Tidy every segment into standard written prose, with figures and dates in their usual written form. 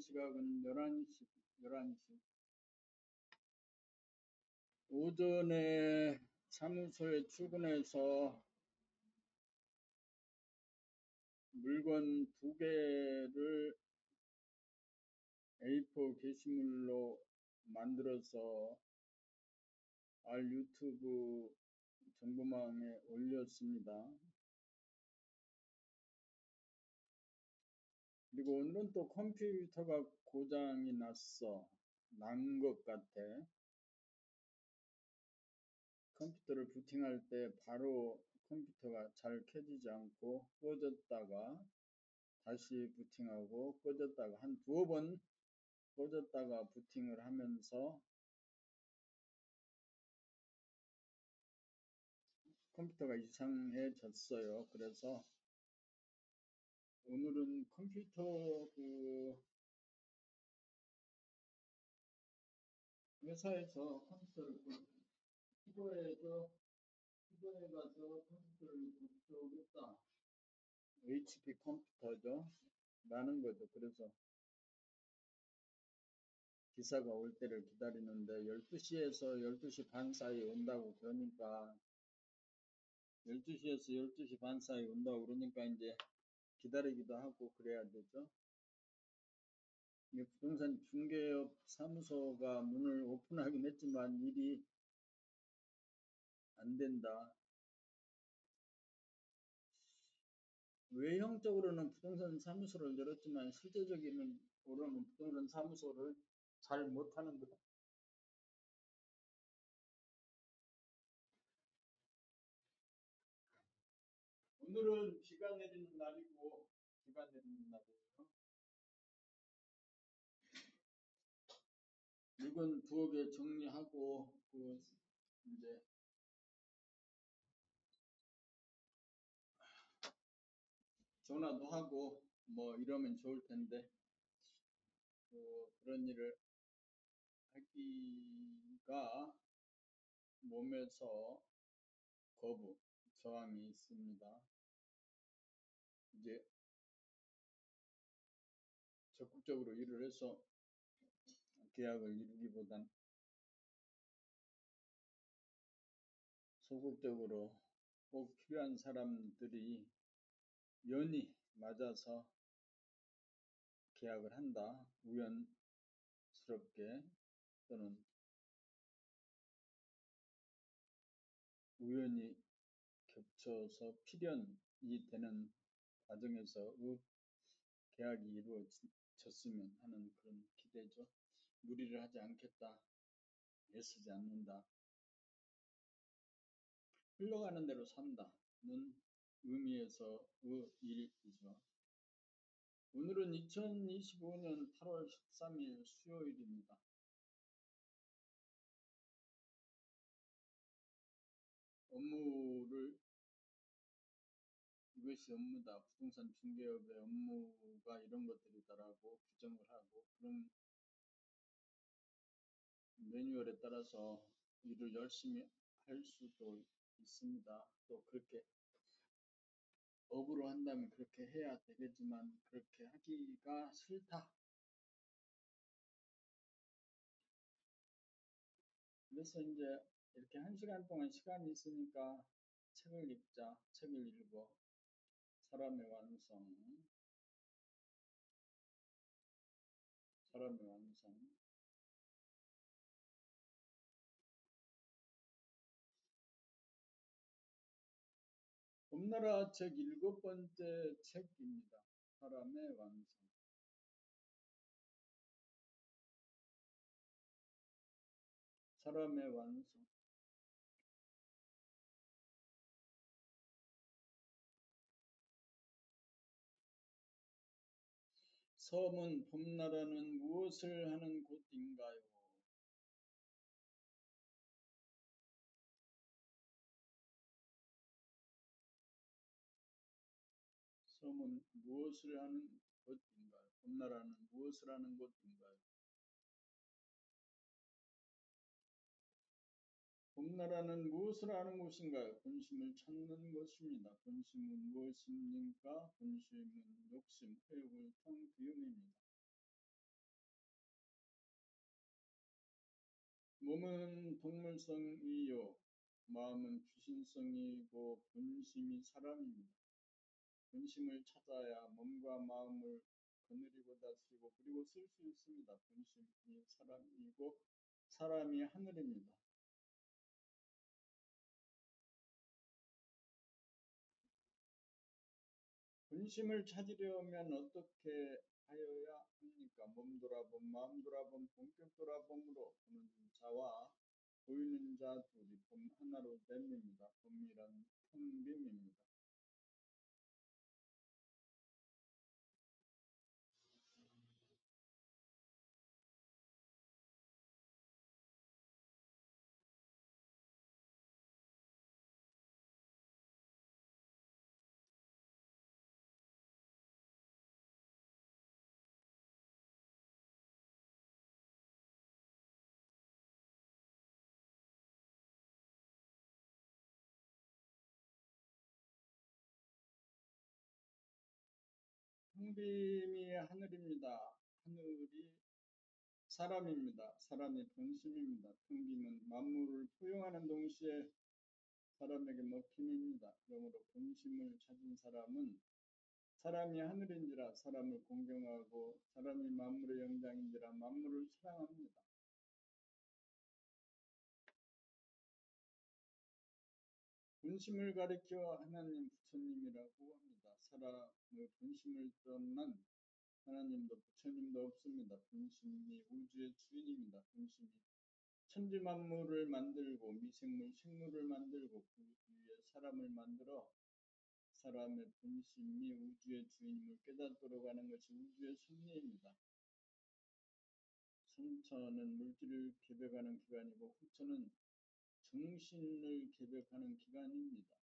시각은 11시. 오전에 사무소에 출근해서 물건 2개를 A4 게시물로 만들어서 유튜브 정보망에 올렸습니다. 그리고 오늘은 또 컴퓨터가 고장이 난 것 같아. 컴퓨터를 부팅할 때 바로 컴퓨터가 잘 켜지지 않고 꺼졌다가 다시 부팅하고 꺼졌다가 한 2번 꺼졌다가 부팅을 하면서 컴퓨터가 이상해졌어요. 그래서 오늘은 컴퓨터 회사에서 컴퓨터를 시도해 가서 컴퓨터를 고쳐오겠다. HP 컴퓨터죠. 라는 거죠. 그래서 기사가 올 때를 기다리는데 12시에서 12시 반 사이 온다고 그러니까 12시에서 12시 반 사이 온다고 그러니까 이제 기다리기도 하고 그래야 되죠. 부동산 중개업 사무소가 문을 오픈하긴 했지만 일이 안 된다. 외형적으로는 부동산 사무소를 열었지만 실제적으로는 부동산 사무소를 잘 못하는 것. 오늘은 비가 내리는 날이에요. 물건 2개 정리하고 이제 전화도 하고 뭐 이러면 좋을 텐데 그런 일을 하기가 몸에서 거부, 저항이 있습니다. 이제 적극적으로 일을 해서 계약을 이루기보단 소극적으로 꼭 필요한 사람들이 연이 맞아서 계약을 한다. 우연스럽게 또는 우연히 겹쳐서 필연이 되는 과정에서 계약이 이루어졌으면 하는 그런 기대죠. 무리를 하지 않겠다. 애쓰지 않는다. 흘러가는 대로 산다는 의미에서 일이죠. 오늘은 2025년 8월 13일 수요일입니다. 업무를 이것이 업무다. 부동산 중개업의 업무가 이런 것들이다라고 규정을 하고 그런 매뉴얼에 따라서 일을 열심히 할 수도 있습니다. 또 그렇게 업으로 한다면 그렇게 해야 되겠지만 그렇게 하기가 싫다. 그래서 이제 이렇게 1시간 동안 시간이 있으니까 책을 읽자. 책을 읽어. 사람의 완성. 봄나라 책 7번째 책입니다. 사람의 완성. 사람의 완성. 섬은 봄나라는 무엇을 하는 곳인가요? 섬은 무엇을 하는 곳인가요? 봄나라는 무엇을 하는 곳인가요? 봄나라는 무엇을 하는 곳인가요? 본심을 찾는 것입니다. 본심은 무엇입니까? 본심은 욕심, 회욕을 통비움입니다. 몸은 동물성이요 마음은 귀신성이고 본심이 사람입니다. 본심을 찾아야 몸과 마음을 거느리고 다스리고 그리고 쓸 수 있습니다. 본심이 사람이고 사람이 하늘입니다. 본심을 찾으려면 어떻게 하여야 합니까? 몸 돌아봄, 마음 돌아봄, 본격 돌아봄으로 보는 자와 보이는 자 둘이 봄 하나로 됨입니다. 봄이란 텅빔입니다. 텅빔이 하늘입니다. 하늘이 사람입니다. 사람이 본심입니다. 텅빔은 만물을 포용하는 동시에 사람에게 먹힘입니다. 그러므로 본심을 찾은 사람은 사람이 하늘인지라 사람을 공경하고 사람이 만물의 영장인지라 만물을 사랑합니다. 본심을 가리켜 하나님 부처님이라고 합니다. 사람의 본심을 떠난 하나님도 부처님도 없습니다. 본심이 우주의 주인입니다. 본심이 천지 만물을 만들고 미생물, 식물을 만들고 그 위에 사람을 만들어 사람의 본심이 우주의 주인임을 깨닫도록 하는 것이 우주의 섭리입니다. 선천은 물질을 개벽하는 기관이고 후천은 정신을 개벽하는 기관입니다.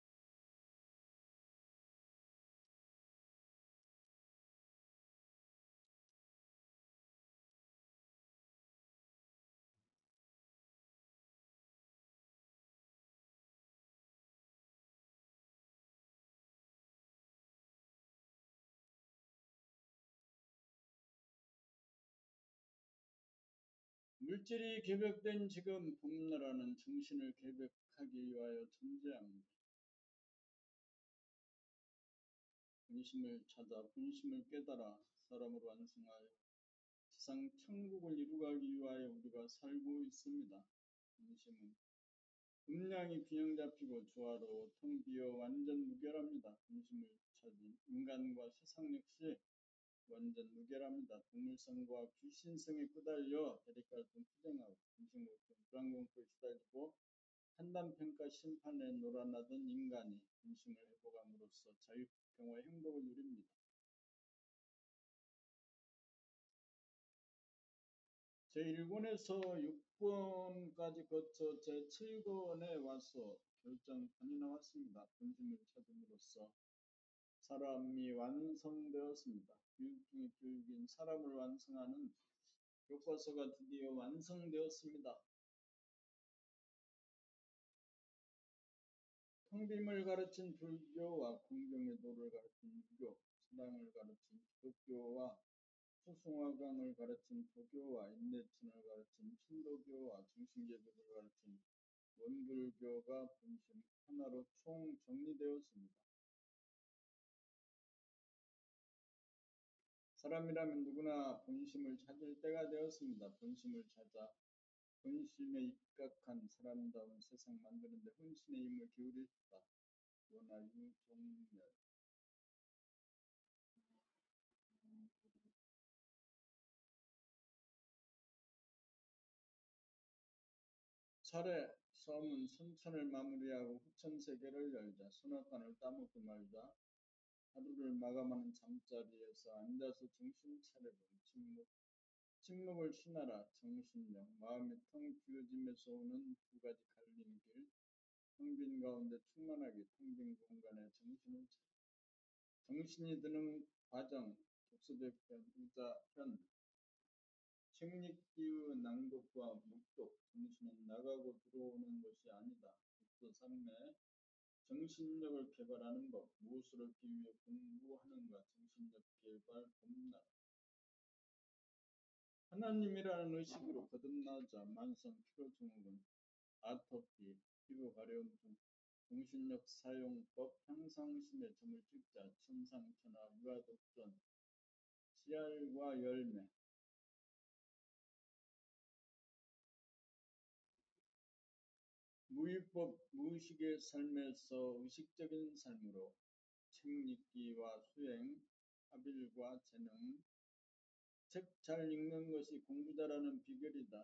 물질이 개벽된 지금 봄나라는 정신을 개벽하기 위하여 존재합니다. 본심을 찾아 본심을 깨달아 사람으로 완성하여 세상 천국을 이루가기 위하여 우리가 살고 있습니다. 본심은 음량이 균형 잡히고 조화로워 텅 비어 완전 무결합니다. 본심을 찾은 인간과 세상 역시 완전 무결합니다. 동물성과 귀신성에 끄달려 대립갈등 투쟁하고 본심으로부터 불안공포에 시달리고 판단평가 심판에 놀아나던 인간이 본심을 회복함으로써 자유평화의 행복을 누립니다. 제1권에서 6권까지 거쳐 제7권에 와서 결정판이 나왔습니다. 본심을 찾음으로써 사람이 완성되었습니다. 교육 중의 교육인 사람을 완성하는 교과서가 드디어 완성되었습니다. 텅빔을 가르친 불교와 공경의 도를 가르친 유교, 사랑을 가르친 기독교와 수승화강을 가르친 도교와 인내천을 가르친 신도교와 정신개벽을 가르친 원불교가 본심 하나로 총정리되었습니다. 사람이라면 누구나 본심을 찾을 때가 되었습니다. 본심을 찾아 본심에 입각한 사람다운 세상 만드는데 혼신의 힘을 기울입시다. 원하 유종렬 차례 섬은 선천을 마무리하고 후천 세계를 열자. 소낙관을 따먹고 말자. 하루를 마감하는 잠자리에서 앉아서 정신 차려본 침묵을 쉬나라. 정신력 마음이 텅 비어짐에서 오는 두 가지 갈리는 길. 텅 빈 가운데 충만하게 텅 빈 공간에 정신을 차려. 정신이 드는 과정 독서대편 의자현 책립기의 낭독과 묵독 정신은 나가고 들어오는 것이 아니다. 독서 3매 정신력을 개발하는 법 무엇을 얻기 위해 공부하는가 정신력 개발 봄날 하나님이라는 의식으로 거듭나자 만성 피로증후군, 아토피, 피부 가려움 등 정신력 사용법, 향상심에 점을 찍자 천상천하 유아독전, 씨알과 열매, 무위법 무의식의 삶에서 의식적인 삶으로 책 읽기와 수행, 합일과 재능, 책 잘 읽는 것이 공부 잘하는 비결이다.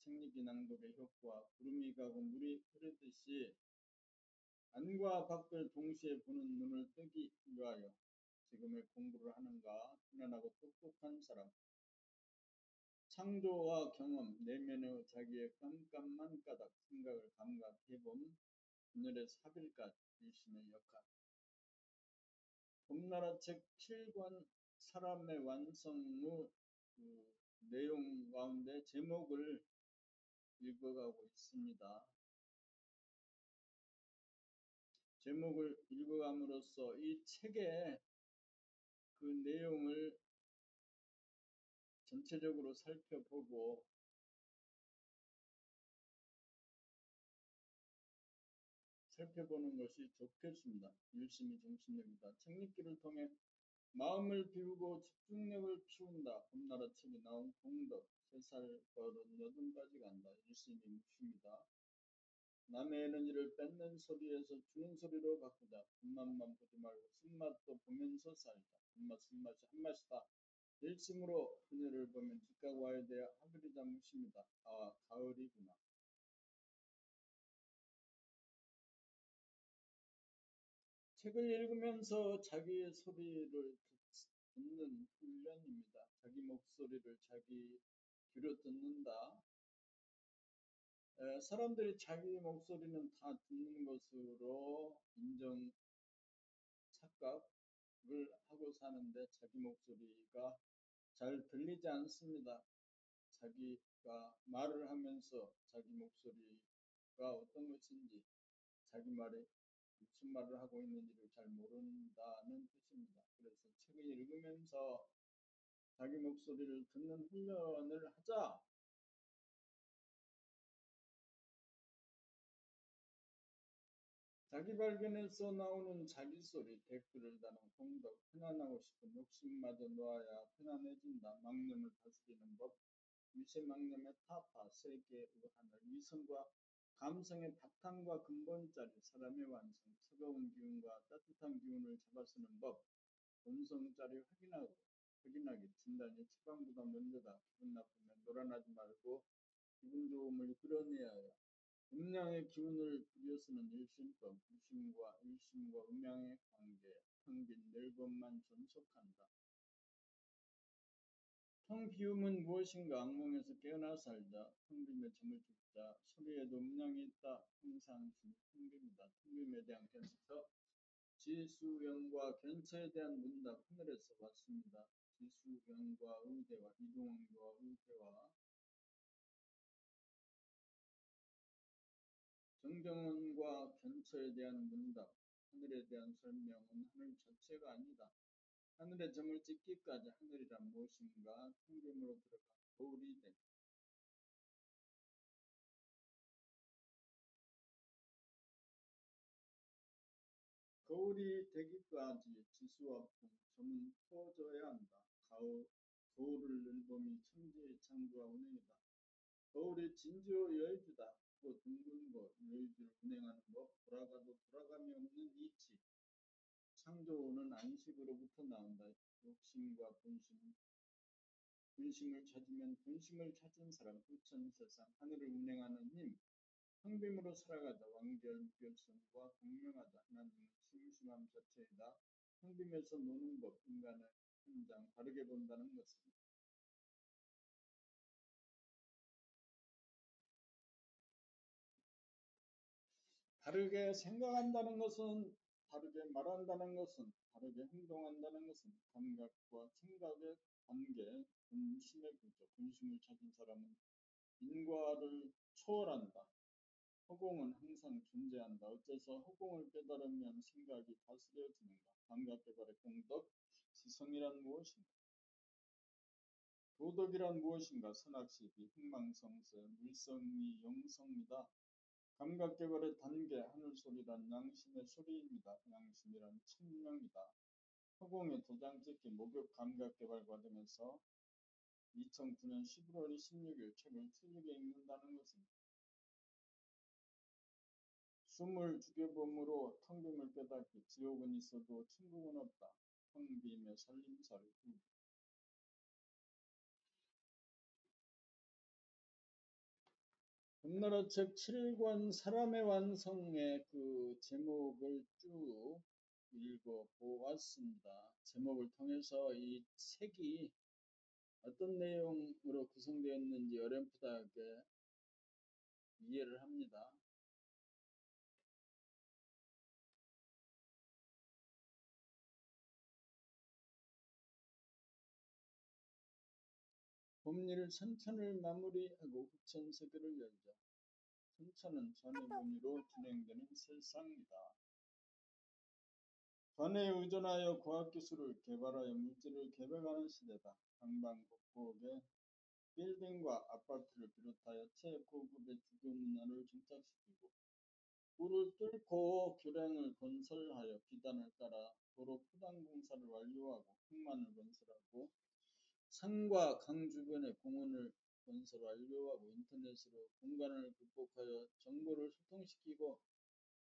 책 읽기 낭독의 효과, 구름이 가고 물이 흐르듯이 안과 밖을 동시에 보는 눈을 뜨기 위하여 지금의 공부를 하는가 편안하고 똑똑한 사람, 창조와 경험, 내면의 자기의 깜깜한 까닭 생각을 감각해봄, 그늘의 사빌까지 일심의 역할. 봄나라 책 7권 사람의 완성의 내용 가운데 제목을 읽어가고 있습니다. 제목을 읽어감으로써 이 책의 그 내용을 전체적으로 살펴보고 살펴보는 것이 좋겠습니다. 열심히 정신력이다. 책 읽기를 통해 마음을 비우고 집중력을 키운다. 봄나라 책이 나온 공덕. 3살 버릇 80까지 간다. 열심히 묵습니다. 남의 에너지를 뺏는 소리에서 주는 소리로 바꾸자. 겉맛만 보지 말고 쓴맛도 보면서 살자. 겉맛 쓴맛이 한 맛이다. 일심으로 그녀를 보면 직각 와야 돼야 하늘이자 묻습니다. 아, 가을이구나. 책을 읽으면서 자기의 소리를 듣는 훈련입니다. 자기 목소리를 자기 귀로 듣는다. 사람들이 자기 목소리는 다 듣는 것으로 인정, 착각을 하고 사는데 자기 목소리가 잘 들리지 않습니다. 자기가 말을 하면서 자기 목소리가 어떤 것인지, 자기 말이 무슨 말을 하고 있는지를 잘 모른다는 뜻입니다. 그래서 책을 읽으면서 자기 목소리를 듣는 훈련을 하자. 자기 발견에서 나오는 자기 소리, 댓글을 다는 공덕, 편안하고 싶은 욕심마저 놓아야 편안해진다. 망념을 다스리는 법, 위세망념의 타파, 세계의 하늘, 위선과 감성의 바탕과 근본자리, 사람의 완성, 차가운 기운과 따뜻한 기운을 잡아쓰는 법, 본성자리 확인하기, 진단이 처방보다 먼저다. 기분 나쁘면 놀아나지 말고 기분 좋음을 끌어내야 해요. 음양의 기운을 부여쓰는 일심법, 일심과 음양의 관계, 텅빈 늙음만 존속한다. 텅 비움은 무엇인가? 악몽에서 깨어나 살자. 텅빔에 점을 찍자. 소리에도 음량이 있다. 항상 텅빔이다. 텅빔에 대한 견서, 지수영과 견처에 대한 문답, 하늘에서 왔습니다. 지수영과 의대와 이동원과 의대와 정정원과 견처에 대한 문답, 하늘에 대한 설명은 하늘 자체가 아니다. 하늘에 점을 찍기까지 하늘이란 무엇인가? 텅빔으로 들어가 거울이 된 거울이 되기까지 지수와 풍, 점은 퍼져야 한다. 거울을 늘봄이 천지의 창조와 운행이다. 거울이 진지오 여의주다. 하고 둥근 여의주를 운행하는 법, 돌아가도 돌아감이 없는 이치. 창조는 안식으로부터 나온다. 욕심과 분심을 찾으면 본심을 찾은 사람, 부천세상, 하늘을 운행하는 힘, 황빔으로 살아가자. 완결, 무결성과 공명하다. 하나님은 심심함 자체이다. 황빔에서 노는 법, 인간의 현장 다르게 본다는 것은 다르게 생각한다는 것은, 다르게 말한다는 것은, 다르게 행동한다는 것은 감각과 생각의 관계, 본심의 구조, 본심을 찾은 사람은 인과를 초월한다. 허공은 항상 존재한다. 어째서 허공을 깨달으면 생각이 다스려지는가? 감각개발의 공덕, 지성이란 무엇인가? 도덕이란 무엇인가? 선악시비, 흥망성쇠, 물성이 영성이다. 감각개발의 단계, 하늘소리란 양심의 소리입니다. 양심이란 천명이다. 허공에 도장 찍기 목욕 감각개발 과정에서 2009년 11월 26일 책을 틀리게 읽는다는 것은 숨을 죽여봄으로 텅 빔을 깨닫기. 지옥은 있어도 천국은 없다. 텅 빔의 살림살이. 금나라 책 7권 사람의 완성의 그 제목을 쭉 읽어보았습니다. 제목을 통해서 이 책이 어떤 내용으로 구성되었는지 어렴풋하게 이해를 합니다. 봄일 선천을 마무리하고 후천세계를 열자. 선천은 전해분위로 진행되는 세상이다. 전해에 의존하여 과학기술을 개발하여 물질을 개발하는 시대다. 방방곡곡에 빌딩과 아파트를 비롯하여 최고급의 주거 문화를 정착시키고 물을 뚫고 교량을 건설하여 비단을 깔아 도로 포장 공사를 완료하고 흙만을 건설하고 산과 강 주변에 공원을 건설 완료하고 인터넷으로 공간을 극복하여 정보를 소통시키고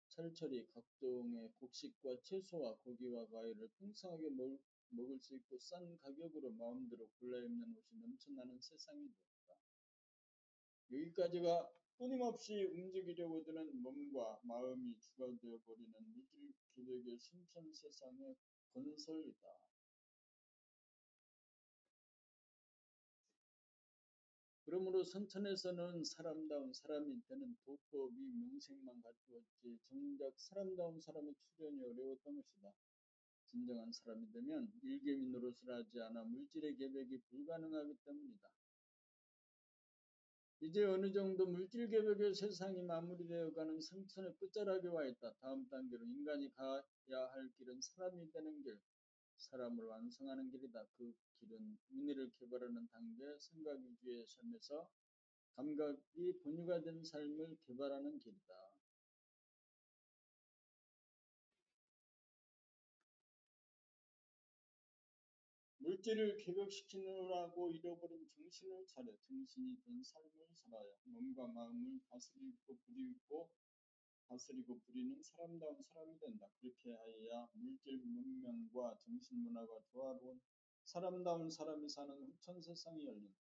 철저히 각종의 곡식과 채소와 고기와 과일을 풍성하게 먹을 수 있고 싼 가격으로 마음대로 골라입는 옷이 넘쳐나는 세상이 되었다. 여기까지가 끊임없이 움직이려고 드는 몸과 마음이 주가 되어버리는 물질 기백의 신천 세상의 건설이다. 그러므로 선천에서는 사람다운 사람이 되는 도법이 명색만 갖추었지 정작 사람다운 사람의 출현이 어려웠던 것이다. 진정한 사람이 되면 일개미 노릇을 하지 않아 물질의 계백이 불가능하기 때문이다. 이제 어느 정도 물질 계백의 세상이 마무리되어 가는 선천의 끝자락에 와 있다. 다음 단계로 인간이 가야 할 길은 사람이 되는 길, 사람을 완성하는 길이다. 그 길은 윤리를 개발하는 단계, 생각 위주의 삶에서 감각이 본유가 된 삶을 개발하는 길이다. 물질을 계급시키느라고 잃어버린 정신을 차려 정신이 든 삶을 살아야 몸과 마음을 다스리고 부리는 사람다운 사람이 된다. 그렇게 하여야 물질 문명과 정신 문화가 조화로운 사람다운 사람이 사는 후천 세상이 열린다.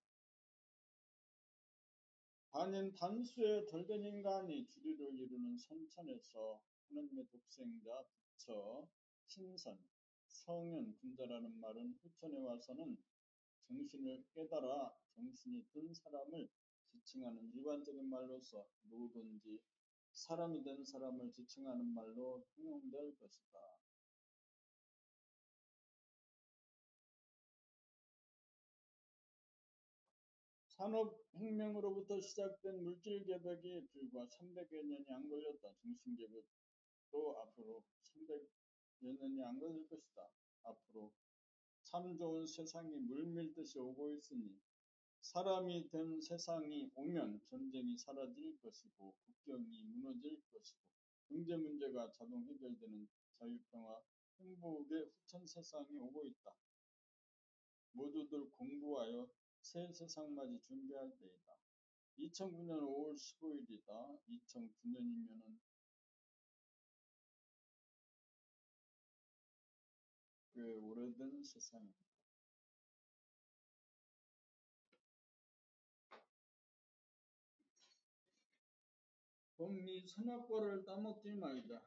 반인 단수의 덜된 인간이 주류를 이루는 선천에서 하느님의 독생자, 부처, 신선, 성현, 군자라는 말은 후천에 와서는 정신을 깨달아 정신이 든 사람을 지칭하는 일반적인 말로서 누구든지 사람이 된 사람을 지칭하는 말로 통용될 것이다. 산업혁명으로부터 시작된 물질개벽이 불과 300여 년이 안 걸렸다. 정신개벽도 앞으로 300여 년이 안 걸릴 것이다. 앞으로 참 좋은 세상이 물밀듯이 오고 있으니 사람이 된 세상이 오면 전쟁이 사라질 것이고 국경이 무너질 것이고 경제 문제가 자동 해결되는 자유평화 행복의 후천 세상이 오고 있다. 모두들 공부하여 새 세상맞이 준비할 때이다. 2009년 5월 15일이다. 2009년이면은 꽤 오래된 세상입니다. 봄이 선악과를 따먹지 말자.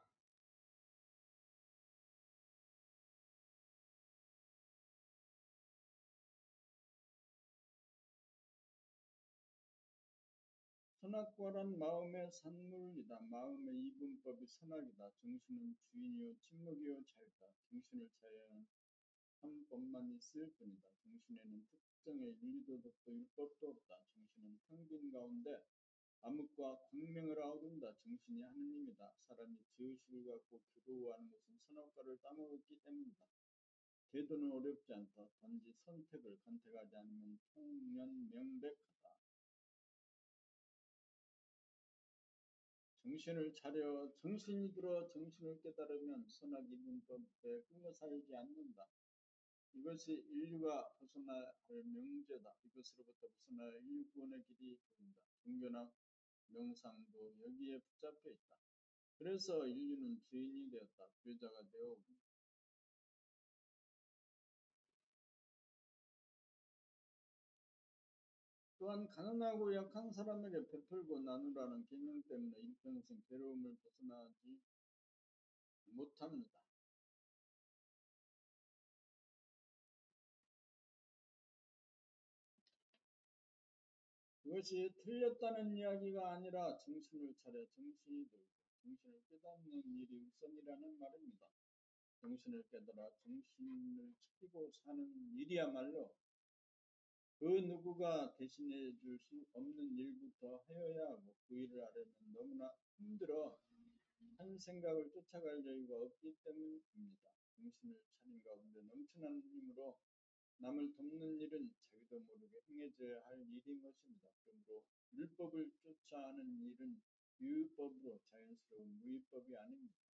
선악과란 마음의 산물이다. 마음의 이분법이 선악이다. 정신은 주인이요 침묵이요 자유다. 정신을 자유하는 한 법만 있을 뿐이다. 정신에는 특정의 윤리도덕도 율법도 없다. 정신은 텅 빈 가운데 암흑과 광명을 아우른다. 정신이 하느님이다. 사람이 죄의식을 갖고 괴로워하는 것은 선악과를 따먹었기 때문이다. 계도는 어렵지 않다. 단지 선택하지 않으면 통면명백하다. 정신을 차려 정신이 들어 정신을 깨달으면 선악 이룬 법에 끊어 살지 않는다. 이것이 인류가 벗어나야 할 명제다. 이것으로부터 벗어나야 인류 구원의 길이 보인다. 종교나 명상도 여기에 붙잡혀 있다. 그래서 인류는 죄인이 되었다. 죄자가 되어 또한 가난하고 약한 사람에게 베풀고 나누라는 계명 때문에 일평생 괴로움을 벗어나지 못합니다. 그것이 틀렸다는 이야기가 아니라 정신을 차려 정신이 들고 정신을 깨닫는 일이 우선이라는 말입니다. 정신을 깨달아 정신을 지키고 사는 일이야말로 그 누구가 대신해 줄 수 없는 일부터 하여야 하고 그 일을 하려면 너무나 힘들어 한 생각을 쫓아갈 여유가 없기 때문입니다. 정신을 차린 가운데 넘치는 힘으로 남을 돕는 일은 자기도 모르게 행해져야 할 일인 것입니다. 그러므로 율법을 쫓아 하는 일은 유율법으로 자연스러운 무위법이 아닙니다.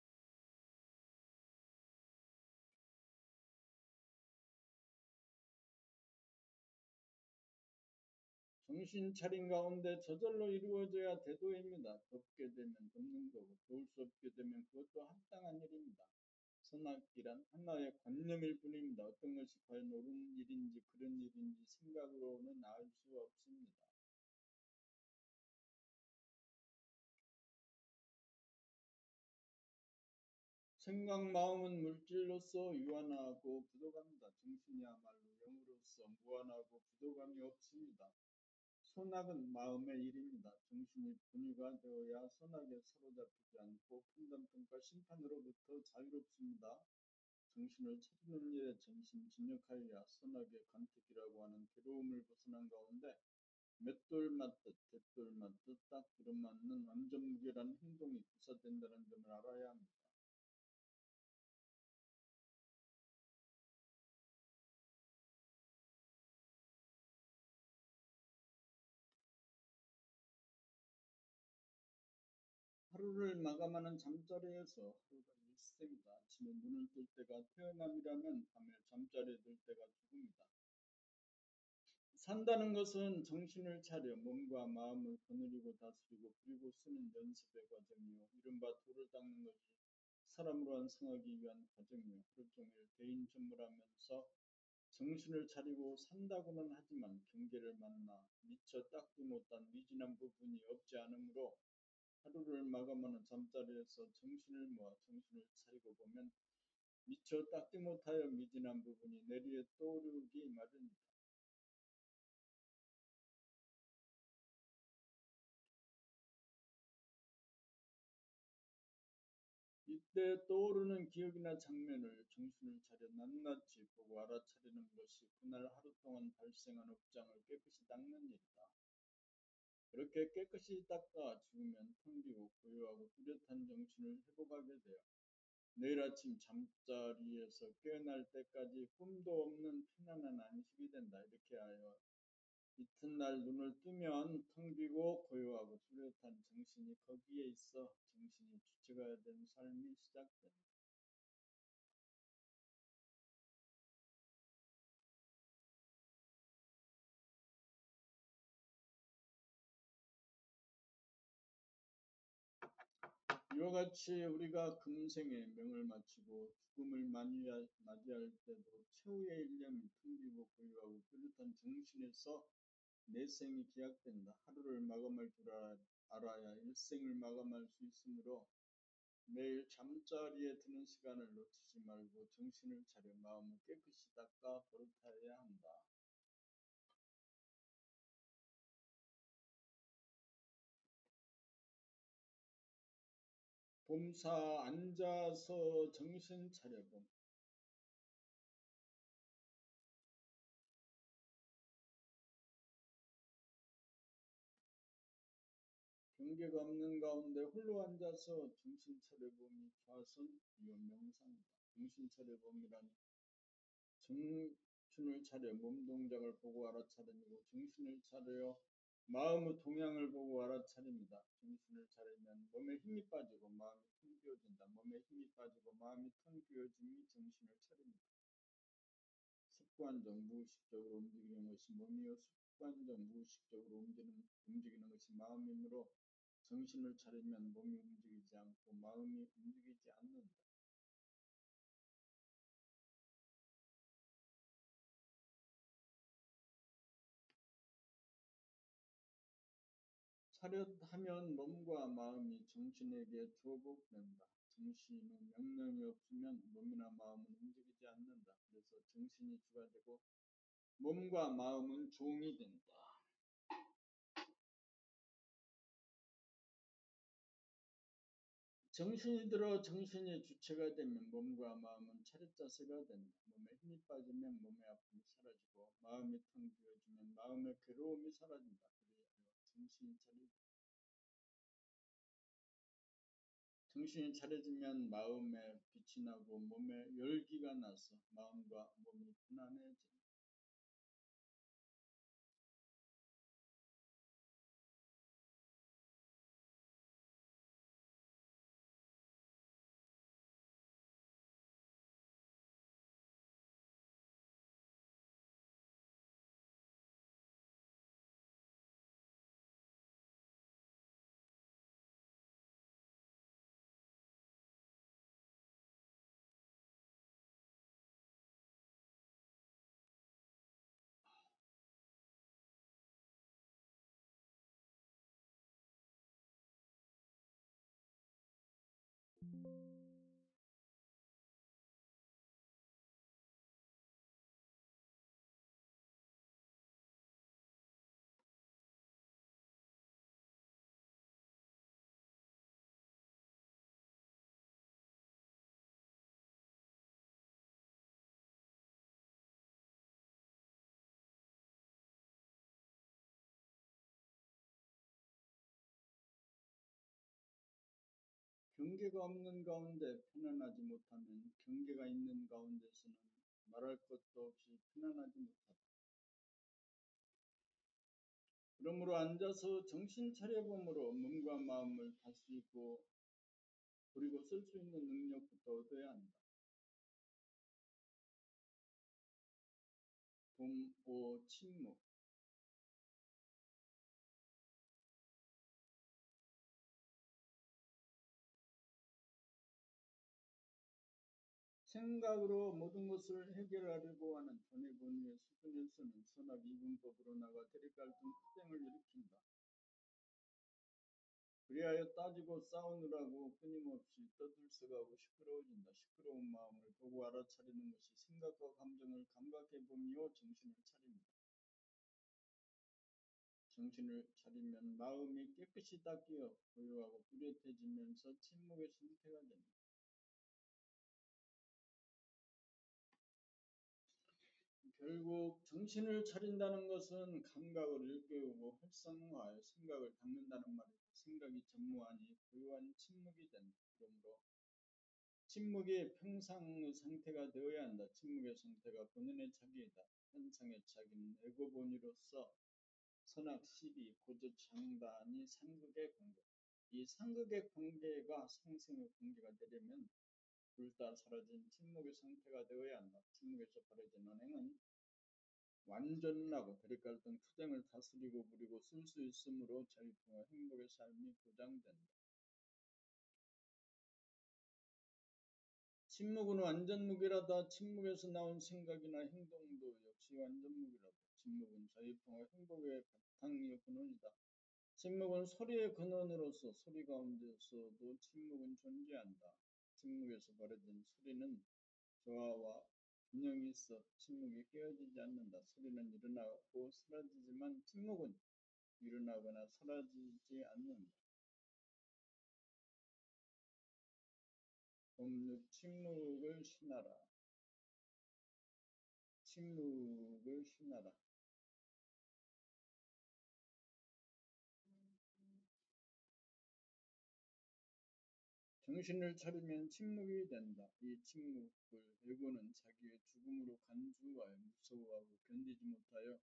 정신 차린 가운데 저절로 이루어져야 대도입니다. 돕게 되면 돕는 거고 도울 수 없게 되면 그것도 합당한 일입니다. 선악이란 하나의 관념일 뿐입니다. 어떤 것이 과연 옳은 일인지 그런 일인지 생각으로는 알 수 없습니다. 생각, 마음은 물질로서 유한하고 부족합니다. 정신이야말로 영으로서 무한하고 부족함이 없습니다. 선악은 마음의 일입니다. 정신이 분유가 되어야 선악에 사로잡히지 않고 판단평가 심판으로부터 자유롭습니다. 정신을 차리는 일에 전심전력하여야 선악의 간택이라고 하는 괴로움을 벗어난 가운데 맷돌 맞듯 대돌 맞듯 딱 들어맞는 완전 무결한 행동이 구사된다는 점을 알아야 합니다. 하루를 마감하는 잠자리에서 하루가 일생이다. 아침에 눈을 뜰 때가 태어남이라면 밤에 잠자리에 들 때가 죽음이다. 산다는 것은 정신을 차려 몸과 마음을 거느리고 다스리고 그리고 쓰는 연습의 과정이요. 이른바 돌을 닦는 것이 사람으로 완성하기 위한 과정이요. 하루 종일 대인 전물하면서 정신을 차리고 산다고는 하지만 경계를 만나 미처 닦지 못한 미진한 부분이 없지 않으므로 하루를 마감하는 잠자리에서 정신을 모아 정신을 차리고 보면 미처 닦지 못하여 미진한 부분이 내리에 떠오르기 마련이다. 이때 떠오르는 기억이나 장면을 정신을 차려 낱낱이 보고 알아차리는 것이 그날 하루 동안 발생한 업장을 깨끗이 닦는 일이다. 그렇게 깨끗이 닦아 죽으면 텅 비고 고요하고 뚜렷한 정신을 회복하게 되어 내일 아침 잠자리에서 깨어날 때까지 꿈도 없는 편안한 안식이 된다. 이렇게 하여 이튿날 눈을 뜨면 텅 비고 고요하고 뚜렷한 정신이 거기에 있어 정신이 주체가 된 삶이 시작된다. 이와 같이 우리가 금생에 명을 마치고 죽음을 맞이할 때도 최후의 일념이 텅 비고 고요하고 뚜렷한 정신에서 내 생이 기약된다. 하루를 마감할 줄 알아야 일생을 마감할 수 있으므로 매일 잠자리에 드는 시간을 놓치지 말고 정신을 차려 마음을 깨끗이 닦아 버릇하여야 한다. 봄사 앉아서 정신 차려봄. 경계가 없는 가운데 홀로 앉아서 정신 차려봄이 좌선 이요 명상이다. 정신 차려봄이란 정신을 차려 몸 동작을 보고 알아차리고 정신을 차려 마음의 동향을 보고 알아차립니다. 정신을 차리면 몸에 힘이 빠지고 마음이 텅 비어진다. 몸에 힘이 빠지고 마음이 텅 비어짐이 정신을 차립니다. 습관적 무의식적으로 움직이는 것이 몸이요 습관적 무의식적으로 움직이는 것이 마음이므로 정신을 차리면 몸이 움직이지 않고 마음이 움직이지 않는다. 차렷하면 몸과 마음이 정신에게 주복된다. 정신은 명령이 없으면 몸이나 마음은 움직이지 않는다. 그래서 정신이 주가 되고 몸과 마음은 종이 된다. 정신이 들어 정신이 주체가 되면 몸과 마음은 차렷자세가 된다. 몸에 힘이 빠지면 몸의 아픔이 사라지고 마음이 텅 비어지면 마음의 괴로움이 사라진다. 그리하여 정신이 차려지면 마음에 빛이 나고 몸에 열기가 나서 마음과 몸이 편안해진다. 경계가 없는 가운데 편안하지 못하면 경계가 있는 가운데서는 말할 것도 없이 편안하지 못하다. 그러므로 앉아서 정신 차려봄으로 몸과 마음을 다스리고 그리고 쓸 수 있는 능력부터 얻어야 한다. 봄5 침묵 생각으로 모든 것을 해결하려고 하는 돈의 권위의 수준에서는 선악 이분법으로 나가 대립갈등 투쟁을 일으킨다. 그리하여 따지고 싸우느라고 끊임없이 떠들썩하고 시끄러워진다. 시끄러운 마음을 보고 알아차리는 것이 생각과 감정을 감각해보며 정신을 차립니다. 정신을 차리면 마음이 깨끗이 닦여 고요하고 뚜렷해지면서 침묵의 상태가 됩니다. 결국 정신을 차린다는 것은 감각을 일깨우고 활성화하여 생각을 닦는다는 말이고 생각이 전무하니 고요한 침묵이 된다. 그러므로 침묵이 평상의 상태가 되어야 한다. 침묵의 상태가 본연의 자기이다. 현상의 자기는 에고 본위로서 선악 시비 고저 장단이 상극의 관계. 이 상극의 관계가 상생의 관계가 되려면 둘 다 사라진 침묵의 상태가 되어야 한다. 침묵에서 벌어진 언행은 완전하고 대립갈등 투쟁을 다스리고 부리고 쓸 수 있으므로 자유통화 행복의 삶이 보장된다. 침묵은 완전무기라다. 침묵에서 나온 생각이나 행동도 역시 완전무기라다. 침묵은 자유통화 행복의 바탕이요 근원이다. 침묵은 소리의 근원으로서 소리 가운데서도 침묵은 존재한다. 침묵에서 벌어진 소리는 조화와 균형이 있어 침묵이 깨어지지 않는다. 소리는 일어나고 사라지지만 침묵은 일어나거나 사라지지 않는다. 법률 침묵을 신하라. 침묵을 신하라. 정신을 차리면 침묵이 된다. 이 침묵을 해고는 자기의 죽음으로 간주하여 무서워하고 견디지 못하여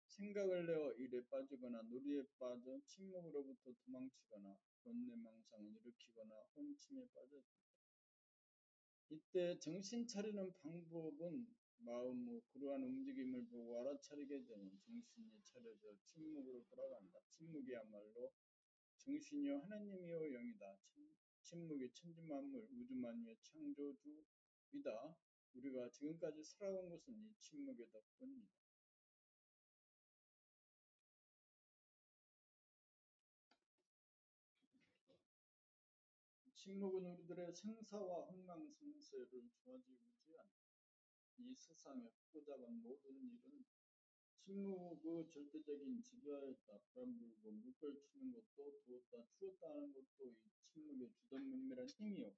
생각을 내어 일에 빠지거나 놀이에 빠져 침묵으로부터 도망치거나 번뇌망상을 일으키거나 혼침에 빠졌다. 이때 정신 차리는 방법은 마음의 그러한 움직임을 보고 알아차리게 되면 정신이 차려져 침묵으로 돌아간다. 침묵이야말로 정신이요 하나님이요 영이다. 침묵이 천지만물 우주만유의 창조주이다. 우리가 지금까지 살아온 것은 이 침묵의 덕분이다. 침묵은 우리들의 생사와 흥망성쇠를 좌지우지한다. 이 세상에 크고 작은 모든 일은 침묵의 절대적인 지배하였다. 바람 불고 물결 치는 것도 더웠다 추웠다 하는 것도 이 침묵의 주된 면밀한 힘이요.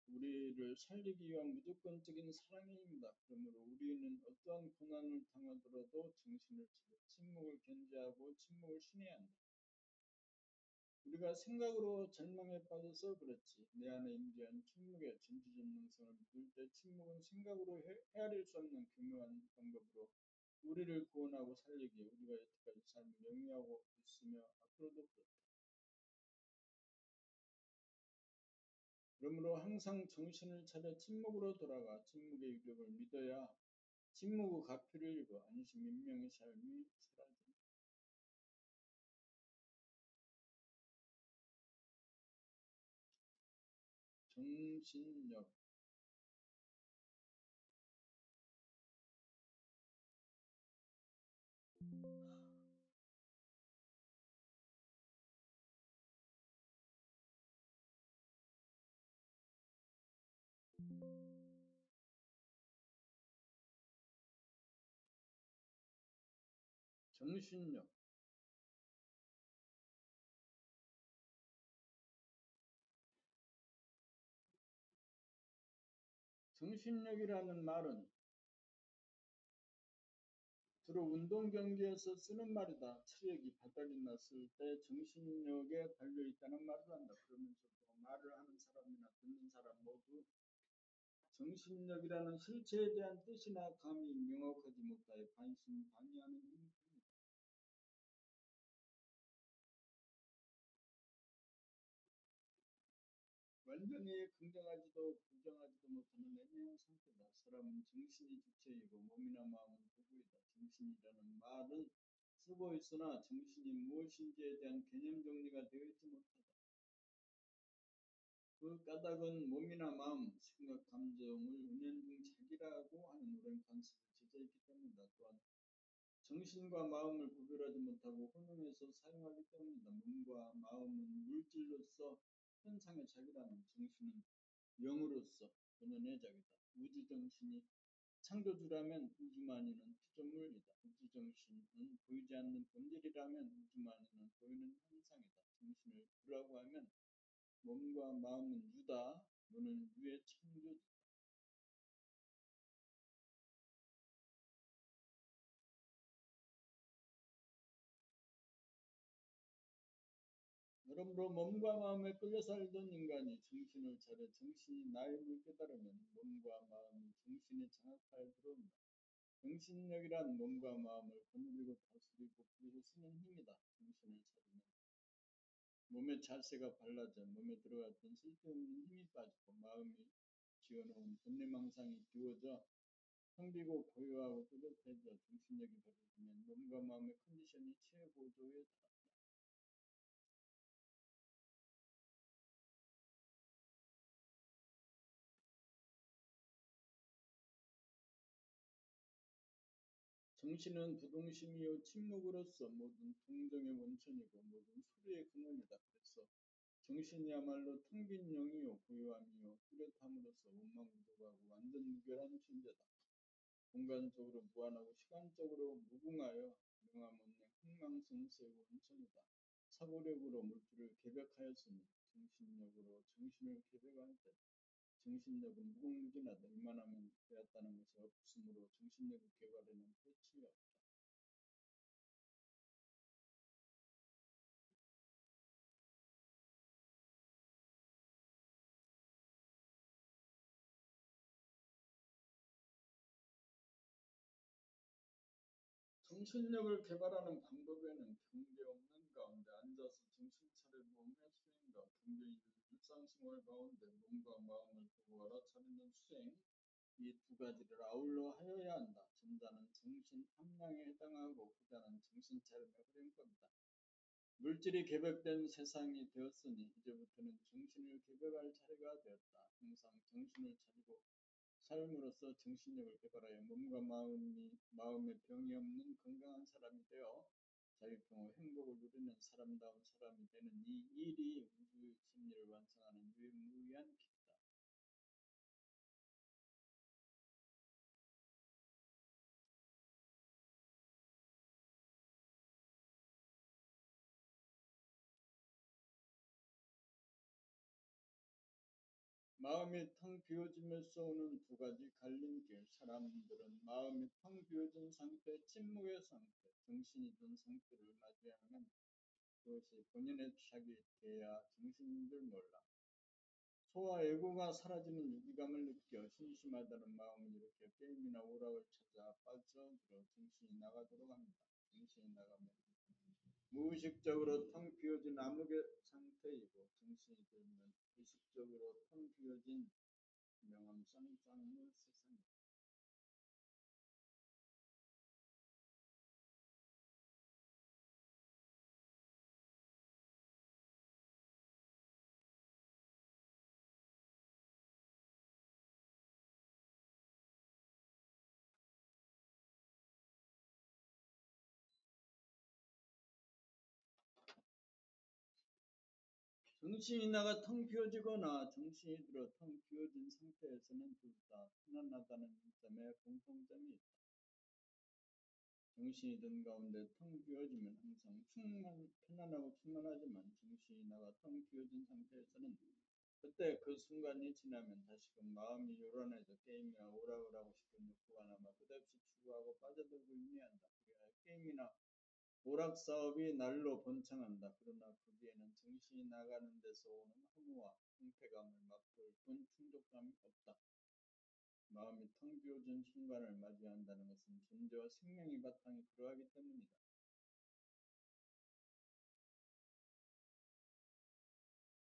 우리를 살리기 위한 무조건적인 사랑입니다. 그러므로 우리는 어떠한 고난을 당하더라도 정신을 차려 침묵을 견제하고 침묵을 신해야 한다. 우리가 생각으로 절망에 빠져서 그렇지. 내 안에 임재한 침묵의 전지전능성을 믿을 때 침묵은 생각으로 헤아릴 수 없는 교묘한 방법으로 우리를 구원하고 살리기에 우리가 여태까지 삶을 영위하고 있으며 앞으로도 그렇다. 그러므로 항상 정신을 차려 침묵으로 돌아가 침묵의 위력을 믿어야 침묵의 가피를 입어 안심 인명의 삶이 사라진다. 정신력 정신력 정신력이라는 말은 주로 운동 경기에서 쓰는 말이다. 체력이 바닥이 났을 때 정신력에 달려 있다는 말을 한다. 그러면서도 말을 하는 사람이나 듣는 사람 모두 정신력이라는 실체에 대한 뜻이나 감이 명확하지 못하여 반신반의하는 힘입니다. 완전히 긍정하지도 부정하지도 못하는 애매한 상태다. 사람은 정신이 주체이고 몸이나 마음은 도구이다. 정신이라는 말은 쓰고 있으나 정신이 무엇인지에 대한 개념 정리가 되어 있지 못하다. 그 까닭은 몸이나 마음, 생각, 감정을 은연중 자기라고 하는 오랜 관습을 젖어 있기 때문이다. 또한 정신과 마음을 구별하지 못하고 혼용해서 사용하기 때문이다. 몸과 마음은 물질로서 현상의 자기라면 정신은 영으로서 본연의 자기다. 우주정신이 창조주라면 우주만유는 피조물이다. 우주정신은 보이지 않는 본질이라면 우주만유는 보이는 현상이다. 정신을 부라고 하면 몸과 마음은 유다. 너는 유의 창조주다. 그러므로 몸과 마음에 끌려 살던 인간이 정신을 차려 정신이 나임을 깨달으면 몸과 마음이 정신의 장악하에 들어온다. 정신력이란 몸과 마음을 거느리고 다스리고 그리고 쓰는 힘이다. 정신을 차리면 몸의 자세가 달라져 몸에 들어갔던 쓸데없는 힘이 빠지고 마음이 지어놓은 번뇌망상이 비워져 텅비고 고요하고 뿌듯해져 정신력이 배려되면 몸과 마음의 컨디션이 최고조에 달한다. 정신은 부동심이요 침묵으로서 모든 동정의 원천이고 모든 소리의 근원이다. 그래서 정신이야말로 텅 빈 영이요 고요함이요 뚜렷함으로써 원망무도하고 완전 무결한 존재다. 공간적으로 무한하고 시간적으로 무궁하여 명암없는 흥망성쇠의 원천이다. 사고력으로 물질을 개벽하였으니 정신력으로 정신을 개벽할 때 정신력은 무궁무진하다. 이만하면 되었다는 것이 없으므로 정신력의 개발에는 끝이 없다. 정신력을 개발하는 방법에는 경계 없는 가운데 앉아서 정신차려 몸의 수행과 경계 있는 일상생활 가운데 몸과 마음을 두고 알아차리는 수행, 이 두 가지를 아울러 하여야 한다. 전자는 정신 함량에 해당하고 후자는 정신차림의 활용법이다. 물질이 개벽된 세상이 되었으니 이제부터는 정신을 개벽할 차례가 되었다. 항상 정신을 차리고 삶으로써 정신력을 개발하여 몸과 마음의 병이 없는 건강한 사람이 되어 자유평화 행복을 누리는 사람다운 사람이 되는 이 일이 우주의 진리를 완성하는 유일무이한 길이다. 마음이 텅 비어지면서 오는 두 가지 갈림길. 사람들은 마음이 텅 비어진 상태, 침묵의 상태, 정신이 든 상태를 맞이하면 그것이 본인의 착이 돼야 정신인 줄 몰라. 소와 애고가 사라지는 유기감을 느껴 심심하다는 마음을 일으켜 게임이나 오락을 찾아 빠져들어 정신이 나가도록 합니다. 정신이 나가면 무의식적으로 텅 비어진 암흑의 상태이고 정신이 들면 의식적으로 텅 비어진 명암 쌍쌍의 세상입니다. 정신이 나가 텅 비어지거나 정신이 들어 텅 비어진 상태에서는 둘 다 편안하다는 점에 공통점이 있다. 정신이 든 가운데 텅 비어지면 항상 편안하고 충만하지만 정신이 나가 텅 비어진 상태에서는 그때 그 순간이 지나면 다시금 마음이 요란해져 게임이나 오락을 하고 싶은 욕구가 남아 끝없이 추구하고 빠져들고 유의한다. 그리하여 게임이나 오락 사업이 날로 번창한다. 그러나 거기에는 정신이 나가는 데서 오는 허무와 황폐감을 맛볼 뿐 충족감이 없다. 마음이 텅 비어진 순간을 맞이한다는 것은 존재와 생명의 바탕이 그러하기 때문이다.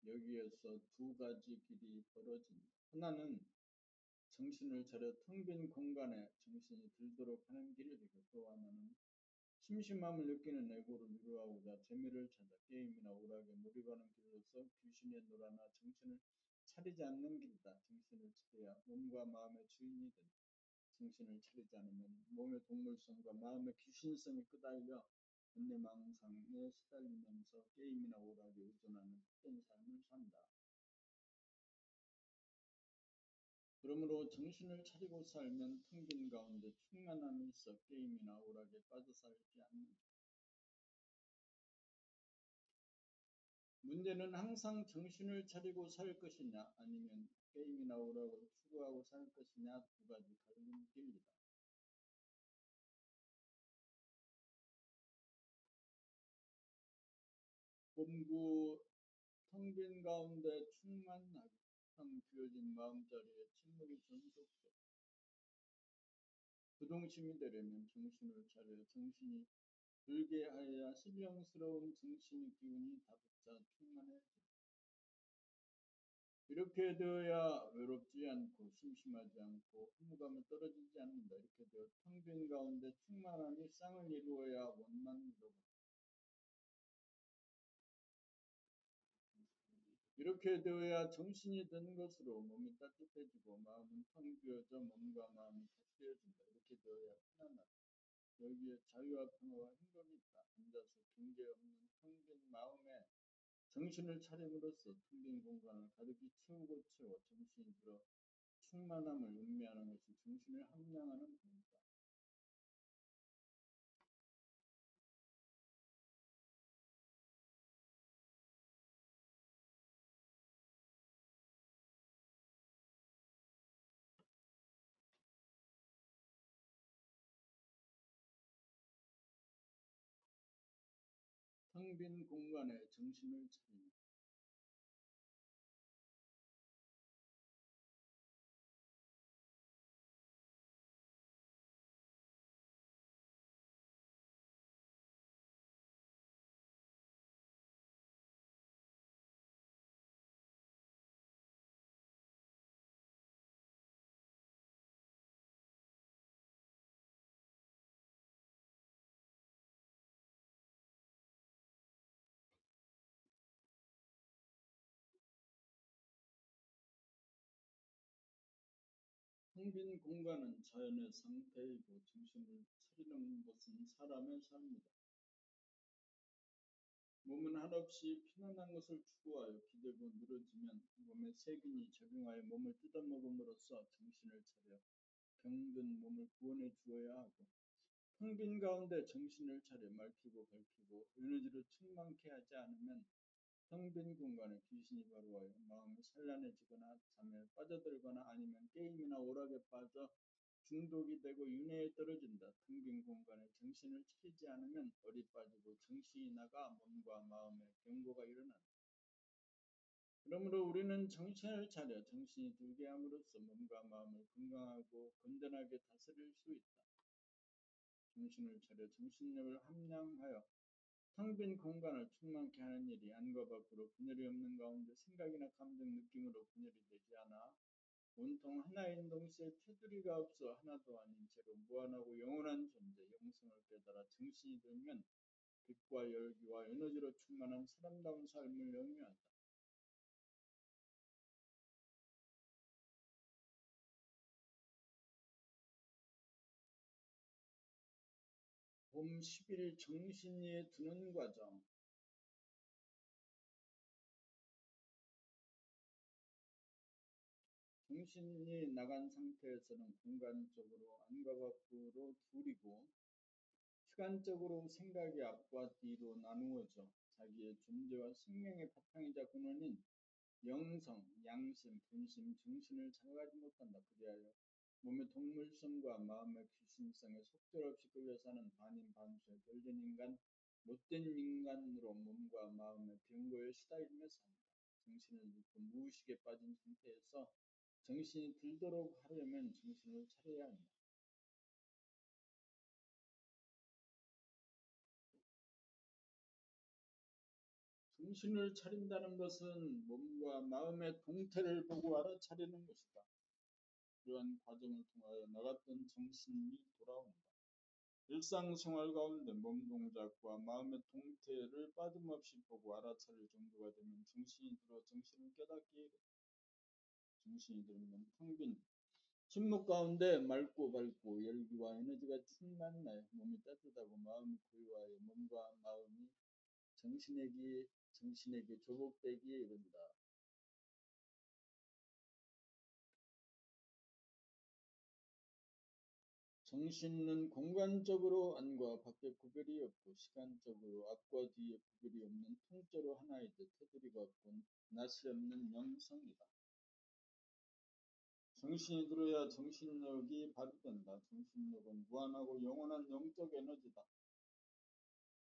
여기에서 두 가지 길이 벌어진다. 하나는 정신을 차려 텅 빈 공간에 정신이 들도록 하는 길이고 또 하나는 심심함을 느끼는 애고를 위로하고자 재미를 찾아 게임이나 오락에 몰입하는 길로서 귀신에 놀아나 정신을 차리지 않는 길이다. 정신을 차려야 몸과 마음의 주인이 된다. 정신을 차리지 않으면 몸의 동물성과 마음의 귀신성이 끄달려 번뇌망상에 시달리면서 게임이나 오락에 의존하는 헛된 삶을 산다. 그러므로 정신을 차리고 살면 텅 빈 가운데 충만함이 있어 게임이나 오락에 빠져 살지 않는다. 문제는 항상 정신을 차리고 살 것이냐 아니면 게임이나 오락을 추구하고 살 것이냐 두 가지 갈림길이다. 본구 텅 빈 가운데 충만하게 텅 비어진 마음자리에 침묵이 존속해 부동심이 되려면 정신을 차려 정신이 들게 하여야 신령스러운 정신의 기운이 다붙자 충만해진다. 이렇게 되어야 외롭지 않고 심심하지 않고 허무감이 떨어지지 않는다. 이렇게 되어 텅 빈 가운데 충만함이 쌍을 이루어야 원만 이루고 이렇게 되어야 정신이 든 것으로 몸이 따뜻해지고 마음은 텅 비어져 몸과 마음이 가시해진다. 이렇게 되어야 편안하다. 여기에 자유와 평화와 행복이 있다. 앉아서 경계 없는 텅 빈 마음에 정신을 차림으로써 텅 빈 공간을 가득히 채우고 채워 정신이 들어 충만함을 음미하는 것이 정신을 함량하는 법이다. 텅 빈 공간에 정신을 차리는 텅 빈 공간은 자연의 상태이고 정신을 차리는 것은 사람의 삶이다. 몸은 한없이 편안한 것을 추구하여 기대고 늘어지면 몸에 세균이 적용하여 몸을 뜯어먹음으로써 정신을 차려 병든 몸을 구원해 주어야 하고 텅 빈 가운데 정신을 차려 맑히고 밝히고 에너지로 충만케 하지 않으면 텅 빈 공간에 귀신이 바로와요 마음이 산란해지거나 잠에 빠져들거나 아니면 게임이나 오락에 빠져 중독이 되고 윤회에 떨어진다. 텅 빈 공간에 정신을 차리지 않으면 얼이 빠지고 정신이 나가 몸과 마음에 경고가 일어난다. 그러므로 우리는 정신을 차려 정신이 들게 함으로써 몸과 마음을 건강하고 건전하게 다스릴 수 있다. 정신을 차려 정신력을 함량하여 텅 빈 공간을 충만케 하는 일이 안과 밖으로 분열이 없는 가운데 생각이나 감정, 느낌으로 분열이 되지 않아 온통 하나인 동시에 테두리가 없어 하나도 아닌 채로 무한하고 영원한 존재, 영성을 깨달아 정신이 들면 빛과 열기와 에너지로 충만한 사람다운 삶을 영위한다. 봄 10일 정신이 드는 과정. 정신이 나간 상태에서는 공간적으로 안과 밖으로 둘이고 시간적으로 생각이 앞과 뒤로 나누어져 자기의 존재와 생명의 바탕이자 근원인 영성, 양심, 분심, 정신을 잡아가지 못한다. 그리하여 몸의 동물성과 마음의 귀신성에 속절없이 끌려 사는 반인반수의 별된 인간, 못된 인간으로 몸과 마음의 병고에 시달리며 산다. 정신을 잃고 무의식에 빠진 상태에서 정신이 들도록 하려면 정신을 차려야 한다. 정신을 차린다는 것은 몸과 마음의 동태를 보고 알아차리는 것이다. 그러한 과정을 통하여 나갔던 정신이 돌아온다. 일상생활 가운데 몸 동작과 마음의 동태를 빠짐없이 보고 알아차릴 정도가 되면 정신이 들어 정신을 깨닫게 이르다. 정신이 들면 텅 빈 침묵 가운데 맑고 밝고 열기와 에너지가 충만하여 몸이 따뜻하고 마음이 고요하여 몸과 마음이 정신에게 조복되기에 이른다. 정신은 공간적으로 안과 밖에 구별이 없고 시간적으로 앞과 뒤에 구별이 없는 통째로 하나이듯 테두리가 없고 낯이 없는 영성이다. 정신이 들어야 정신력이 발휘된다. 정신력은 무한하고 영원한 영적 에너지다.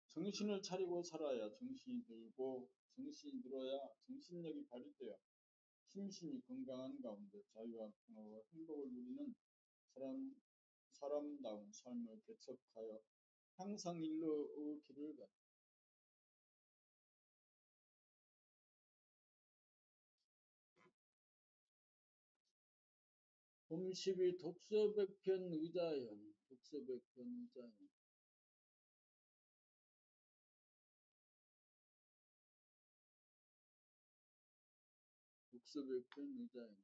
정신을 차리고 살아야 정신이 들고 정신이 들어야 정신력이 발휘되어 심신이 건강한 가운데 자유와 평화와 행복을 누리는 사람다운 삶을 개척하여 항상 일로 길을 가. 봄12 독서백편 의자연 독서백편 의자연 독서백편 의자연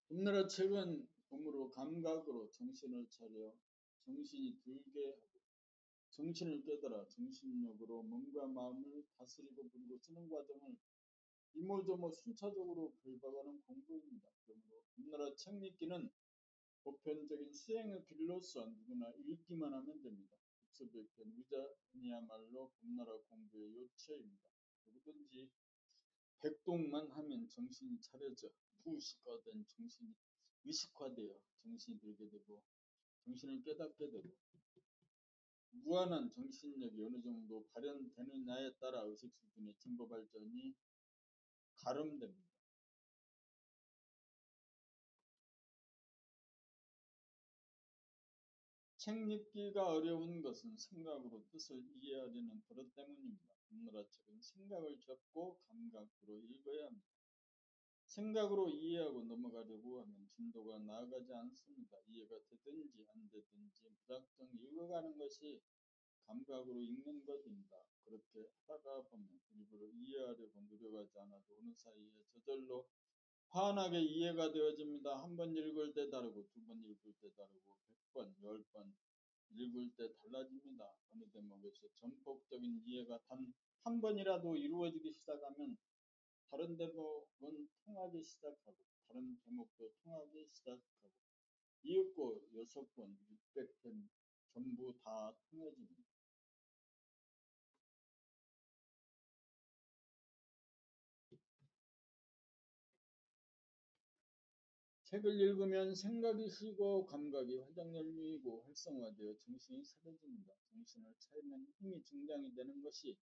봄나라 책은 봄으로 감각으로 정신을 차려 정신이 들게 하고 정신을 깨달아 정신력으로 몸과 마음을 다스리고 부리고 쓰는 과정을 이모저모 순차적으로 밟아가는 공부입니다. 그러므로 봄나라 책 읽기는 보편적인 수행의 길로서 누구나 읽기만 하면 됩니다. 독서백편 의자이야말로 봄나라 공부의 요체입니다. 누구든지 백동만 하면 정신이 차려져 무의식화된 정신이 의식화되어 정신이 들게 되고 정신을 깨닫게 되고 무한한 정신력이 어느 정도 발현되느냐에 따라 의식 수준의 진보 발전이 가름됩니다. 책 읽기가 어려운 것은 생각으로 뜻을 이해하려는 버릇 때문입니다. 봄나라 책은 생각을 접고 감각으로 읽어야 합니다. 생각으로 이해하고 넘어가려고 하면 진도가 나아가지 않습니다. 이해가 되든지 안 되든지 무작정 읽어가는 것이 감각으로 읽는 것입니다. 그렇게 하다가 보면 일부러 이해하려고 노력하지 않아도 어느 사이에 저절로 환하게 이해가 되어집니다. 한 번 읽을 때 다르고 두 번 읽을 때 다르고 100번, 10번 읽을 때 달라집니다. 어느 대목에서 전폭적인 이해가 단 한 번이라도 이루어지기 시작하면 다른 대목은 통하기 시작하고 다른 대목도 통하기 시작하고 이윽고 6번, 600편 전부 다 통해집니다. 책을 읽으면 생각이 쉬고 감각이 활짝 열리고 활성화되어 정신이 사려집니다. 정신을 차리는 힘이 증장이 되는 것이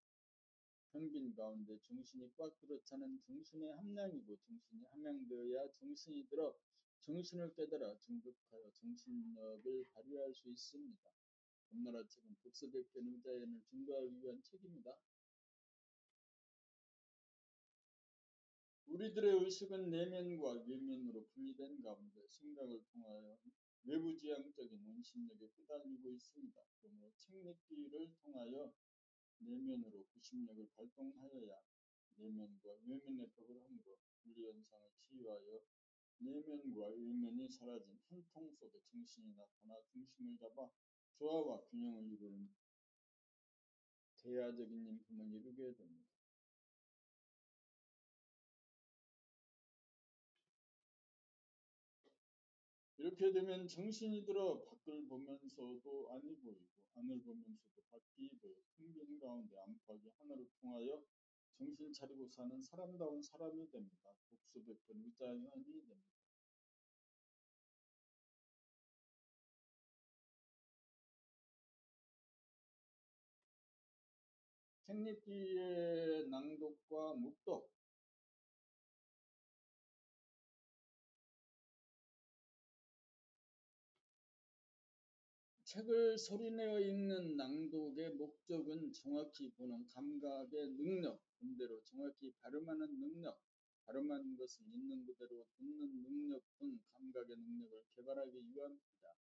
평빈 가운데 정신이 꽉 들어차는 정신의 함량이고 정신이 함량되어야 정신이 들어 정신을 깨달아 정득하여 정신력을 발휘할 수 있습니다. 봄나라 책은 독서백견 의자연을 증거하기 위한 책입니다. 우리들의 의식은 내면과 외면으로 분리된 가운데 생각을 통하여 외부지향적인 원심력에 휘달리고 있습니다. 그러므로 책읽기를 통하여 내면으로 구심력을 발동하여야 내면과 외면의 벽을 헐고 분리현상을 치유하여 내면과 외면이 사라진 한 통 속에 정신이 나타나 중심을 잡아 조화와 균형을 이루는 대야적인 인품을 이루게 됩니다. 이렇게 되면 정신이 들어 밖을 보면서도 안이 보이고 안을 보면서도 밖이 보여 텅빈 가운데 안팎이 하나로 통하여 정신 차리고 사는 사람다운 사람이 됩니다. 복수백번 의자연이 됩니다. 책읽기의 낭독과 묵독. 책을 소리내어 읽는 낭독의 목적은 정확히 보는 감각의 능력, 반대로 정확히 발음하는 능력, 발음하는 것을 있는 그대로 듣는 능력 등 감각의 능력을 개발하기 위함입니다.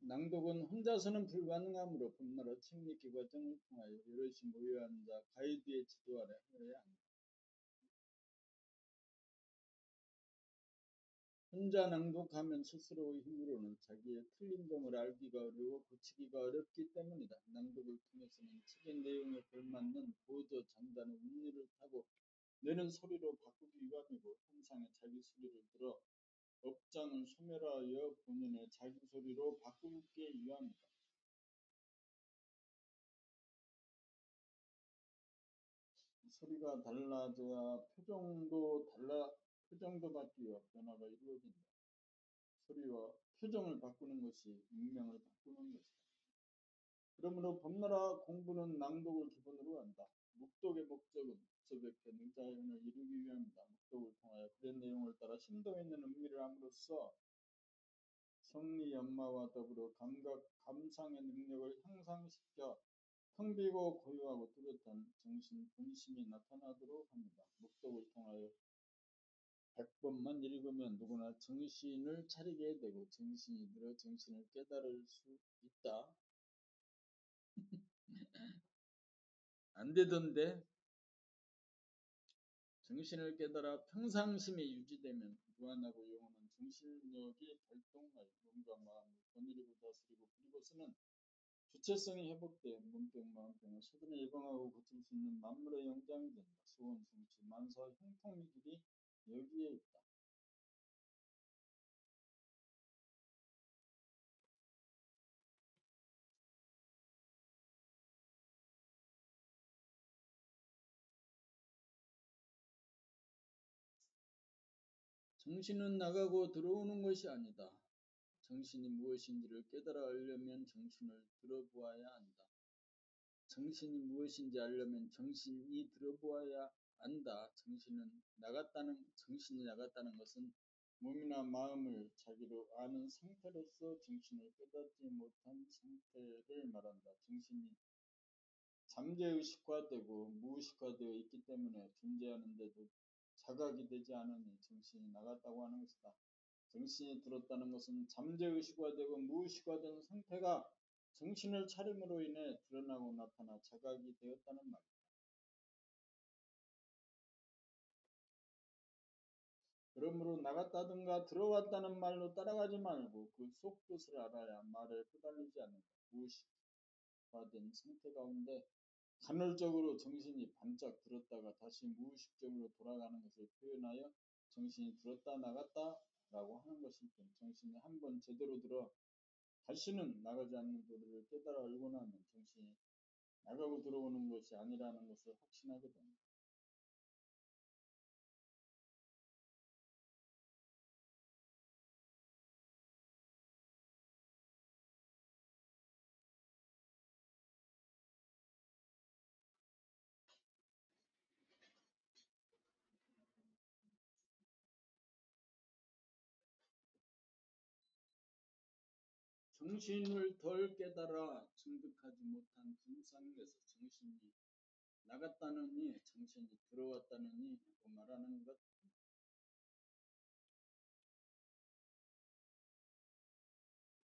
낭독은 혼자서는 불가능하므로 봄나라 책읽기 과정을 통하여 여럿이 모여 앉아 가이드의 지도 아래 하여야 합니다. 혼자 낭독하면 스스로의 힘으로는 자기의 틀린 점을 알기가 어려워 고치기가 어렵기 때문이다. 낭독을 통해서는 책의 내용에 걸맞는 보조 장단의 운율을 타고 내는 소리로 바꾸기 위함이고 현상의 자기 소리를 들어 업장을 소멸하여 본인의 자기 소리로 바꾸기 위함이다. 소리가 달라져야 표정도 바뀌어 변화가 이루어진다. 소리와 표정을 바꾸는 것이 운명을 바꾸는 것이다. 그러므로 봄나라 공부는 낭독을 기본으로 한다. 묵독의 목적은 독서백회 능자연을 이루기 위함이다. 묵독을 통하여 그의 내용을 따라 심도 있는 음미를 함으로써 성리 연마와 더불어 감각, 감상의 능력을 향상시켜 텅 비고 고요하고 뚜렷한 정신 본심이 나타나도록 합니다. 묵독을 통하여 100번만 읽으면 누구나 정신을 차리게 되고 정신이 들어 정신을 깨달을 수 있다. 안 되던데 정신을 깨달아 평상심이 유지되면 무한하고 영원한 정신력이 발동하여 몸과 마음을 거느리고 다스리고 그리고서는 주체성이 회복돼 몸병 마음병을 서둘러 예방하고 고칠 수 있는 만물의 영장이 된다. 소원 성취 만사 형통의 길이 여기에 있다. 정신은 나가고 들어오는 것이 아니다. 정신이 무엇인지를 깨달아 알려면 정신을 들어보아야 한다. 정신이 무엇인지 알려면 정신이 들어보아야 안다. 정신이 나갔다는 것은 몸이나 마음을 자기로 아는 상태로서 정신을 깨닫지 못한 상태를 말한다. 정신이 잠재의식화되고 무의식화되어 있기 때문에 존재하는데도 자각이 되지 않으니 정신이 나갔다고 하는 것이다. 정신이 들었다는 것은 잠재의식화되고 무의식화된 상태가 정신을 차림으로 인해 드러나고 나타나 자각이 되었다는 말이다. 그러므로 나갔다든가 들어왔다는 말로 따라가지 말고 그 속뜻을 알아야 말에 끄달리지 않는다. 무의식화된 상태 가운데 간헐적으로 정신이 반짝 들었다가 다시 무의식적으로 돌아가는 것을 표현하여 정신이 들었다 나갔다 라고 하는 것일 뿐, 정신이 한번 제대로 들어 다시는 나가지 않는 도리를 깨달아 알고 나면 정신이 나가고 들어오는 것이 아니라는 것을 확신하게 됩니다. 정신을 덜 깨달아 증득하지 못한 분상에서 정신이 나갔다느니 정신이 들어왔다느니 하고 말하는 것.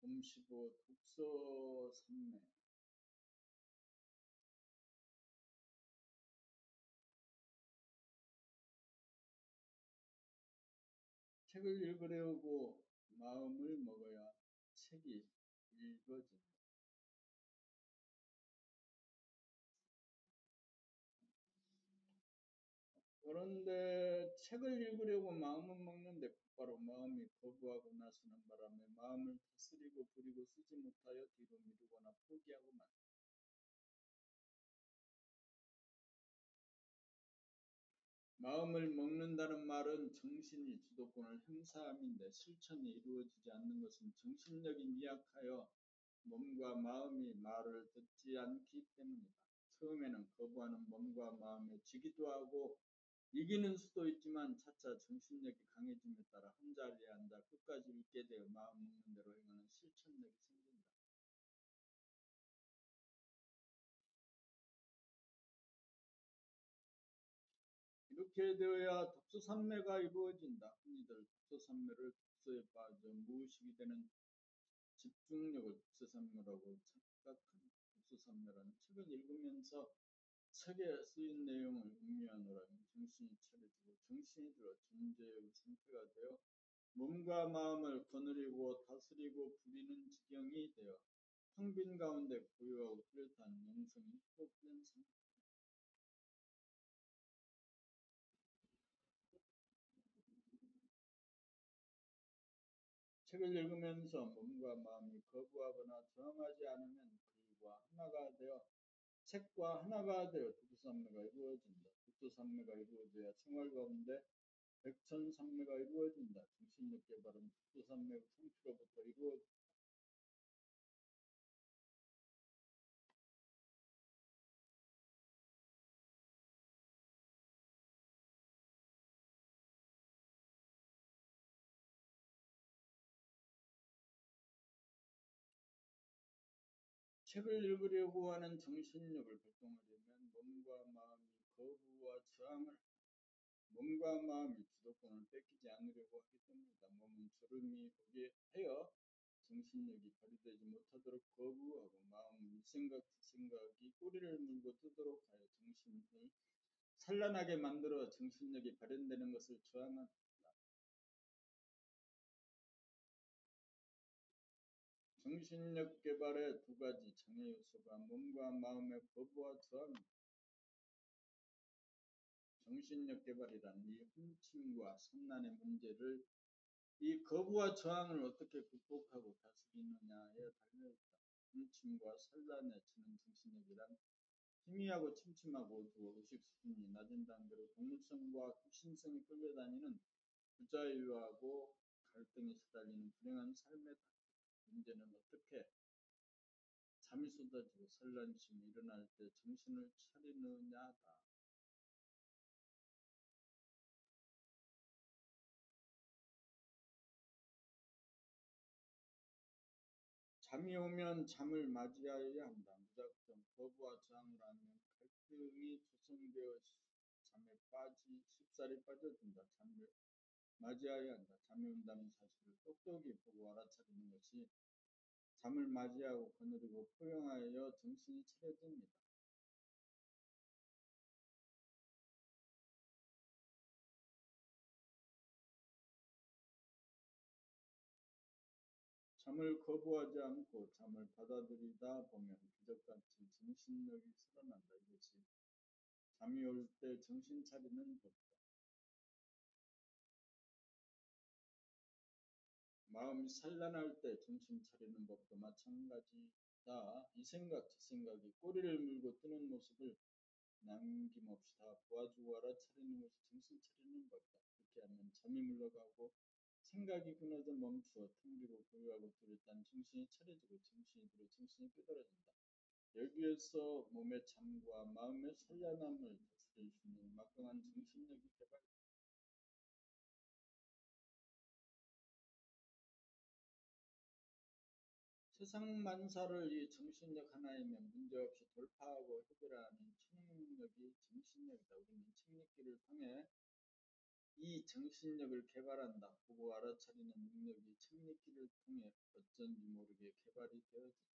봄15 독서 산매. 책을 읽으려고 마음을 먹어야 책이 읽어진다. 그런데 책을 읽으려고 마음은 먹는데 곧바로 마음이 거부하고 나서는 바람에 마음을 다스리고 부리고 쓰지 못하여 뒤로 미루거나 포기하고 만다. 마음을 먹는다는 말은 정신이 주도권을 행사함인데 실천이 이루어지지 않는 것은 정신력이 미약하여 몸과 마음이 말을 듣지 않기 때문이다. 처음에는 거부하는 몸과 마음에 지기도 하고 이기는 수도 있지만 차차 정신력이 강해짐에 따라 한자리에 앉아 끝까지 읽게 되어 마음 먹는 대로 행하는 실천력이 생긴다. 이렇게 되어야 독서산매가 이루어진다. 흔히들 독서산매를 독서에 빠져 무의식이 되는 집중력을 독서산매라고 착각합니다. 독서산매라는 책을 읽으면서 책에 쓰인 내용을 음미하느라 정신이 차려지고 정신이 들어 존재의 상태가 되어 몸과 마음을 거느리고 다스리고 부리는 지경이 되어 황빈 가운데 고요하고 뚜렷한 영성이 회복된 상태. 책을 읽으면서 몸과 마음이 거부하거나 저항하지 않으면 글과 하나가 되어 책과 하나가 되어 독서산매가 이루어진다. 독서산매가 이루어져야 생활 가운데 백천산매가 이루어진다. 정신력 개발은 독서산매 성취로부터 이루어진다. 책을 읽으려고 하는 정신력을 발동하려면 몸과 마음이 거부와 저항을 몸과 마음이 주도권을 뺏기지 않으려고 하기 때문이다. 몸은 졸음이 오게 하여 정신력이 발휘되지 못하도록 거부하고 마음은 이 생각 저 생각이 꼬리를 물고 뜨도록 하여 정신을 산란하게 만들어 정신력이 발현되는 것을 저항한다. 정신력 개발의 두 가지 장애 요소가 몸과 마음의 거부와 저항입니다. 정신력 개발이란 이 훔침과 산란의 문제를 이 거부와 저항을 어떻게 극복하고 다스리느냐에 달려있다. 훔침과 산란에 치는 정신력이란 희미하고 침침하고 어두워 의식 수준이 낮은 단계로 독립성과 혁신성이 끌려다니는 부자유하고 갈등이 시달리는 불행한 삶의 단계. 문제는 어떻게 잠이 쏟아지고 산란심이 일어날 때 정신을 차리느냐다. 잠이 오면 잠을 맞이하여야 한다. 무작정 거부와 저항을 하면 갈등이 조성되어 잠에 쉽사리 빠져든다. 잠을 맞이하여야 한다. 잠이 온다는 사실을 똑똑히 보고 알아차리는 것이 잠을 맞이하고 거느리고 포용하여 정신이 차려집니다. 잠을 거부하지 않고 잠을 받아들이다 보면 기적같이 정신력이 살아난다. 이것이 잠이 올 때 정신 차리는 법이다. 마음이 산란할 때 정신 차리는 법도 마찬가지다. 이 생각 저 생각이 꼬리를 물고 뜨는 모습을 남김없이 다 보아주고 알아차리는 것이 정신 차리는 법이다. 그렇게 하면 잠이 물러가고 생각이 끊어져 멈추어 텅 비고 고요하고 뚜렷한 정신이 차려지고 정신이 들어 정신이 깨달아진다. 여기에서 몸의 잠과 마음의 산란함을 다스릴 수 있는 막강한 정신력이 개발된다. 세상 만사를 이 정신력 하나이면 문제없이 돌파하고 해결하는 청력이 정신력이다. 우리는 책력기를 통해 이 정신력을 개발한다. 보고 알아차리는 능력이 책력기를 통해 어쩐지 모르게 개발이 되어진다.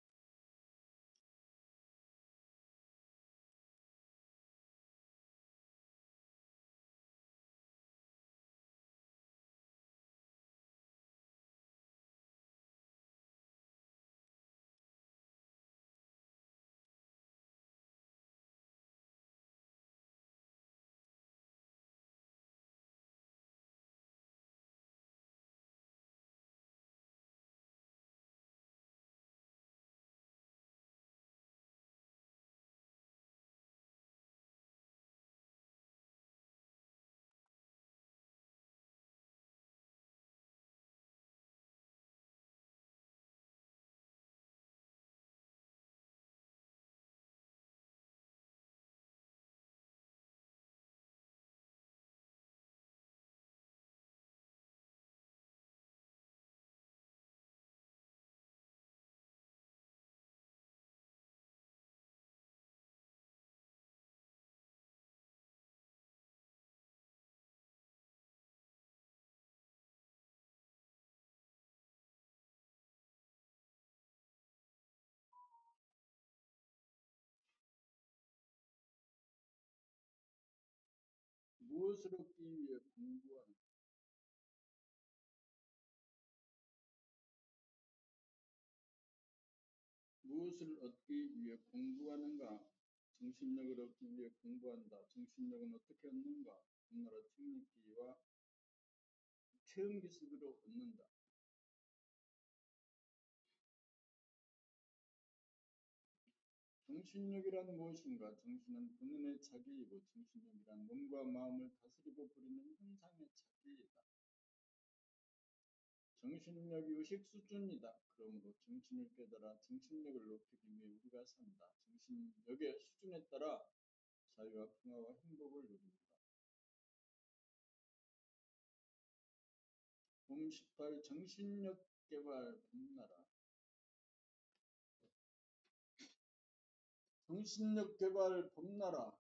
무엇을 얻기 위해 공부하는 무엇을 얻기 위해 공부하는가? 정신력을 얻기 위해 공부한다. 정신력은 어떻게 얻는가? 우리나라 책력기와 체험 기술으로 얻는다. 정신력이란 무엇인가? 정신은 본인의 자기이고 정신력이란 몸과 마음을 다스리고 부리는 현상의 자기이다. 정신력이 의식 수준이다. 그러므로 정신을 깨달아 정신력을 높이기 위해 우리가 산다. 정신력의 수준에 따라 자유와 평화와 행복을 누린다. 봄 18 정신력 개발 봄나라. 정신력 개발 봄나라.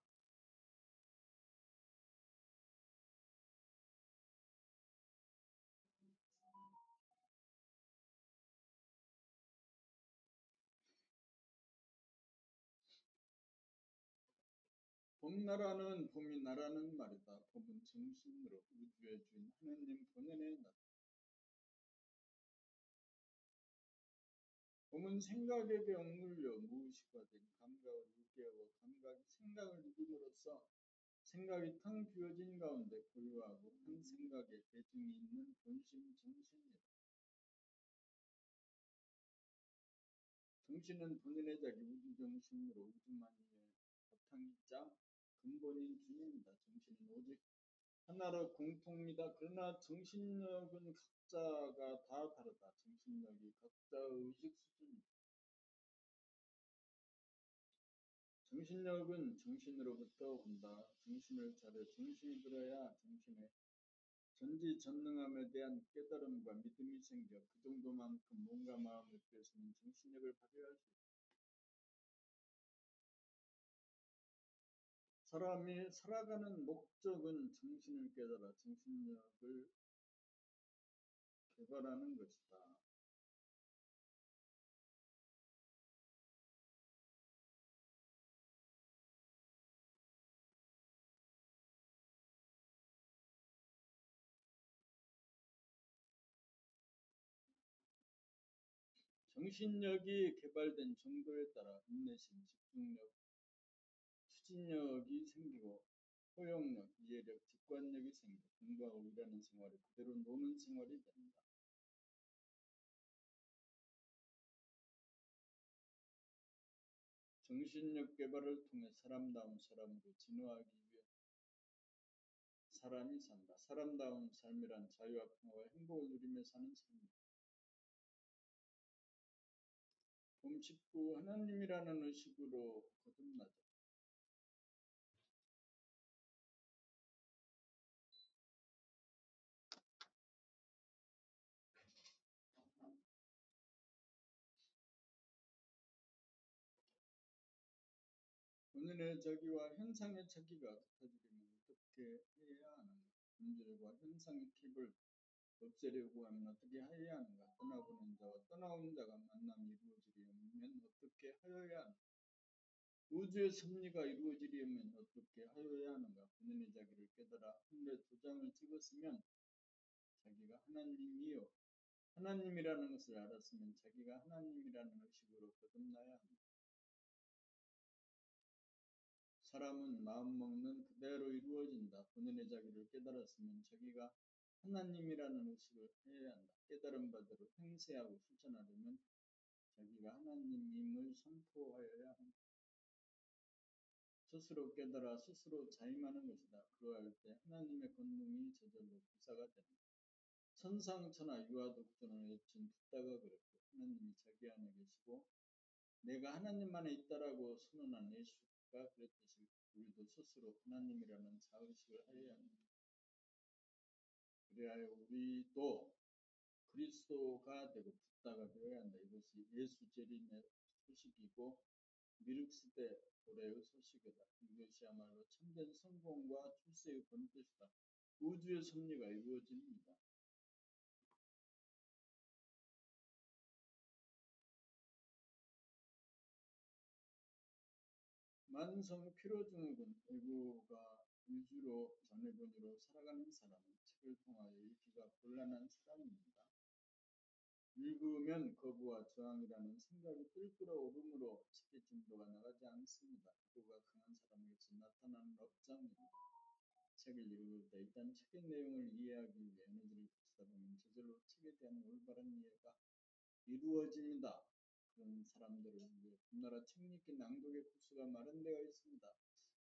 봄나라는 봄이 나라는 말이다. 봄은 정신으로 우주의 주인 하느님 본연의 나라. 봄은 생각에게 억눌려 무의식화된 감각을 일깨워 감각이 생각을 이룸으로써 생각이 텅 비어진 가운데 고요하고 한 생각에 대중이 있는 본심 정신이다. 정신은 본인의 자기 우주정신으로 우주만유의 바탕이자 근본인 주인이다. 정신은 오직 하나로 공통이다. 그러나 정신력은 각자가 다 다르다. 정신력이 각자의 의식 수준이다. 정신력은 정신으로부터 온다. 정신을 차려 정신이 들어야 정신의 전지전능함에 대한 깨달음과 믿음이 생겨 그 정도만큼 몸과 마음을 빼서는 정신력을 발휘할 수 있다. 사람이 살아가는 목적은 정신을 깨달아 정신력을 개발하는 것이다. 정신력이 개발된 정도에 따라 인내심, 집중력, 추진력이 생기고 포용력, 이해력, 직관력이 생겨 공부하고 일하는 생활이 그대로 노는 생활이 된다. 정신력 개발을 통해 사람다운 사람으로 진화하기 위해 사람이 산다. 사람다운 삶이란 자유와 평화와 행복을 누리며 사는 삶이다. 봄 19 하나님이라는 의식으로 거듭나자. 본인의 자기와 현상의 자기가 같아지려면 어떻게 해야 하는가? 본질과 현상의 킵을 없애려고 하면 어떻게 해야 하는가? 떠나보낸 자와 떠나온 자가 만남이 이루어지려면 어떻게 하여야 하는가? 우주의 섭리가 이루어지려면 어떻게 하여야 하는가? 본인의 자기를 깨달아 하늘에 도장을 찍었으면 자기가 하나님이요 하나님이라는 것을 알았으면 자기가 하나님이라는 의식으로 거듭나야 합니다. 사람은 마음먹는 그대로 이루어진다. 본인의 자기를 깨달았으면 자기가 하나님이라는 의식을 해야 한다. 깨달은 바대로 행세하고 실천하려면 자기가 하나님임을 선포하여야 한다. 스스로 깨달아 스스로 자임하는 것이다. 그러할 때 하나님의 권능이 저절로 부사가 된다. 천상천하 유아독존을 외친 붓다가 그랬고 하나님이 자기 안에 계시고 내가 하나님 안에 있다라고 선언한 예수가 그랬듯이 우리도 스스로 하나님이라는 자의식을 하여야 합니다. 그래야 우리도 그리스도가 되고 붓다가 되어야 한다. 이것이 예수 재림의 소식이고 미륵시대 고래의 소식이다. 이것이야말로 참된 성공과 출세의 본뜻이다. 우주의 섭리가 이루어집니다. 만성 피로증후군 대구가 위주로 전해본으로 살아가는 사람은 책을 통하여 읽기가 곤란한 사람입니다. 읽으면 거부와 저항이라는 생각이 뜰끓어오르므로 책의 진도가 나가지 않습니다. 피로가 강한 사람에게서 나타나는 업장입니다. 책을 읽을 때 일단 책의 내용을 이해하기 위해 에너지를 거치다 보면 저절로 책에 대한 올바른 이해가 이루어집니다. 그런 사람들을 위해 봄나라 책읽기 낭독의 코스가 마련되어 있습니다.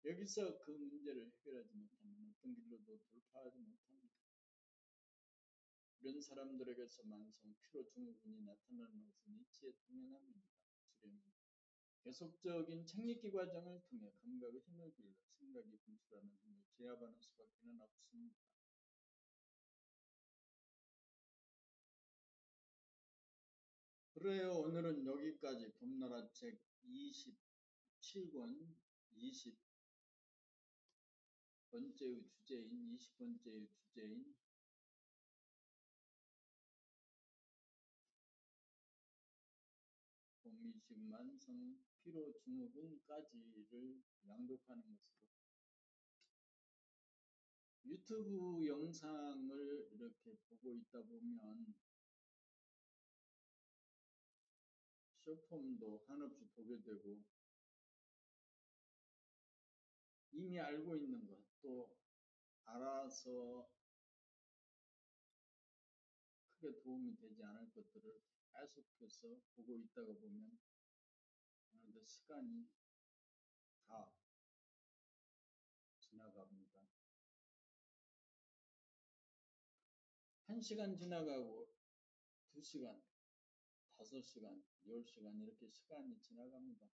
여기서 그 문제를 해결하지 못하면 어떤 길로도 돌파하지 못합니다. 이런 사람들에게서 만성 피로 증후군이 나타나는 것은 이치에 당연합니다. 주려면 계속적인 책읽기 과정을 통해 감각의 힘을 길러 생각이 분출하는 힘을 제압하는 수밖에는 없습니다. 그래요. 오늘은 여기까지 봄나라 책 27권 20번째의 주제인 20번째의 주제인 봄이식 만성 피로 증후군까지를 낭독하는 것으로 유튜브 영상을 이렇게 보고 있다 보면 쇼폼도 한없이 보게 되고 이미 알고 있는 것 또 알아서 크게 도움이 되지 않을 것들을 계속해서 보고 있다가 보면 어느덧 시간이 다 지나갑니다. 1시간 지나가고 2시간, 5시간, 10시간 이렇게 시간이 지나갑니다.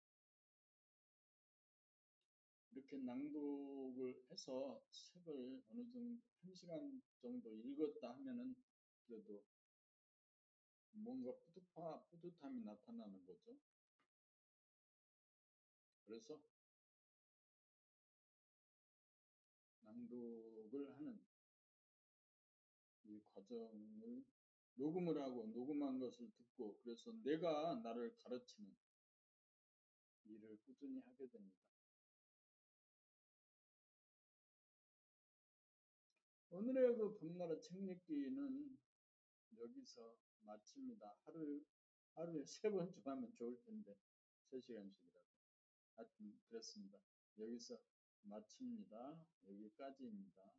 이렇게 낭독을 해서 책을 어느 정도 1시간 정도 읽었다 하면은 그래도 뭔가 뿌듯함이 나타나는 거죠. 그래서 낭독을 하는 이 과정을 녹음을 하고 녹음한 것을 듣고 그래서 내가 나를 가르치는 일을 꾸준히 하게 됩니다. 오늘의 그 봄나라 책 읽기는 여기서 마칩니다. 하루 하루에 3번 좀 하면 좋을 텐데 3시간씩이라도. 하여튼 그렇습니다. 여기서 마칩니다. 여기까지입니다.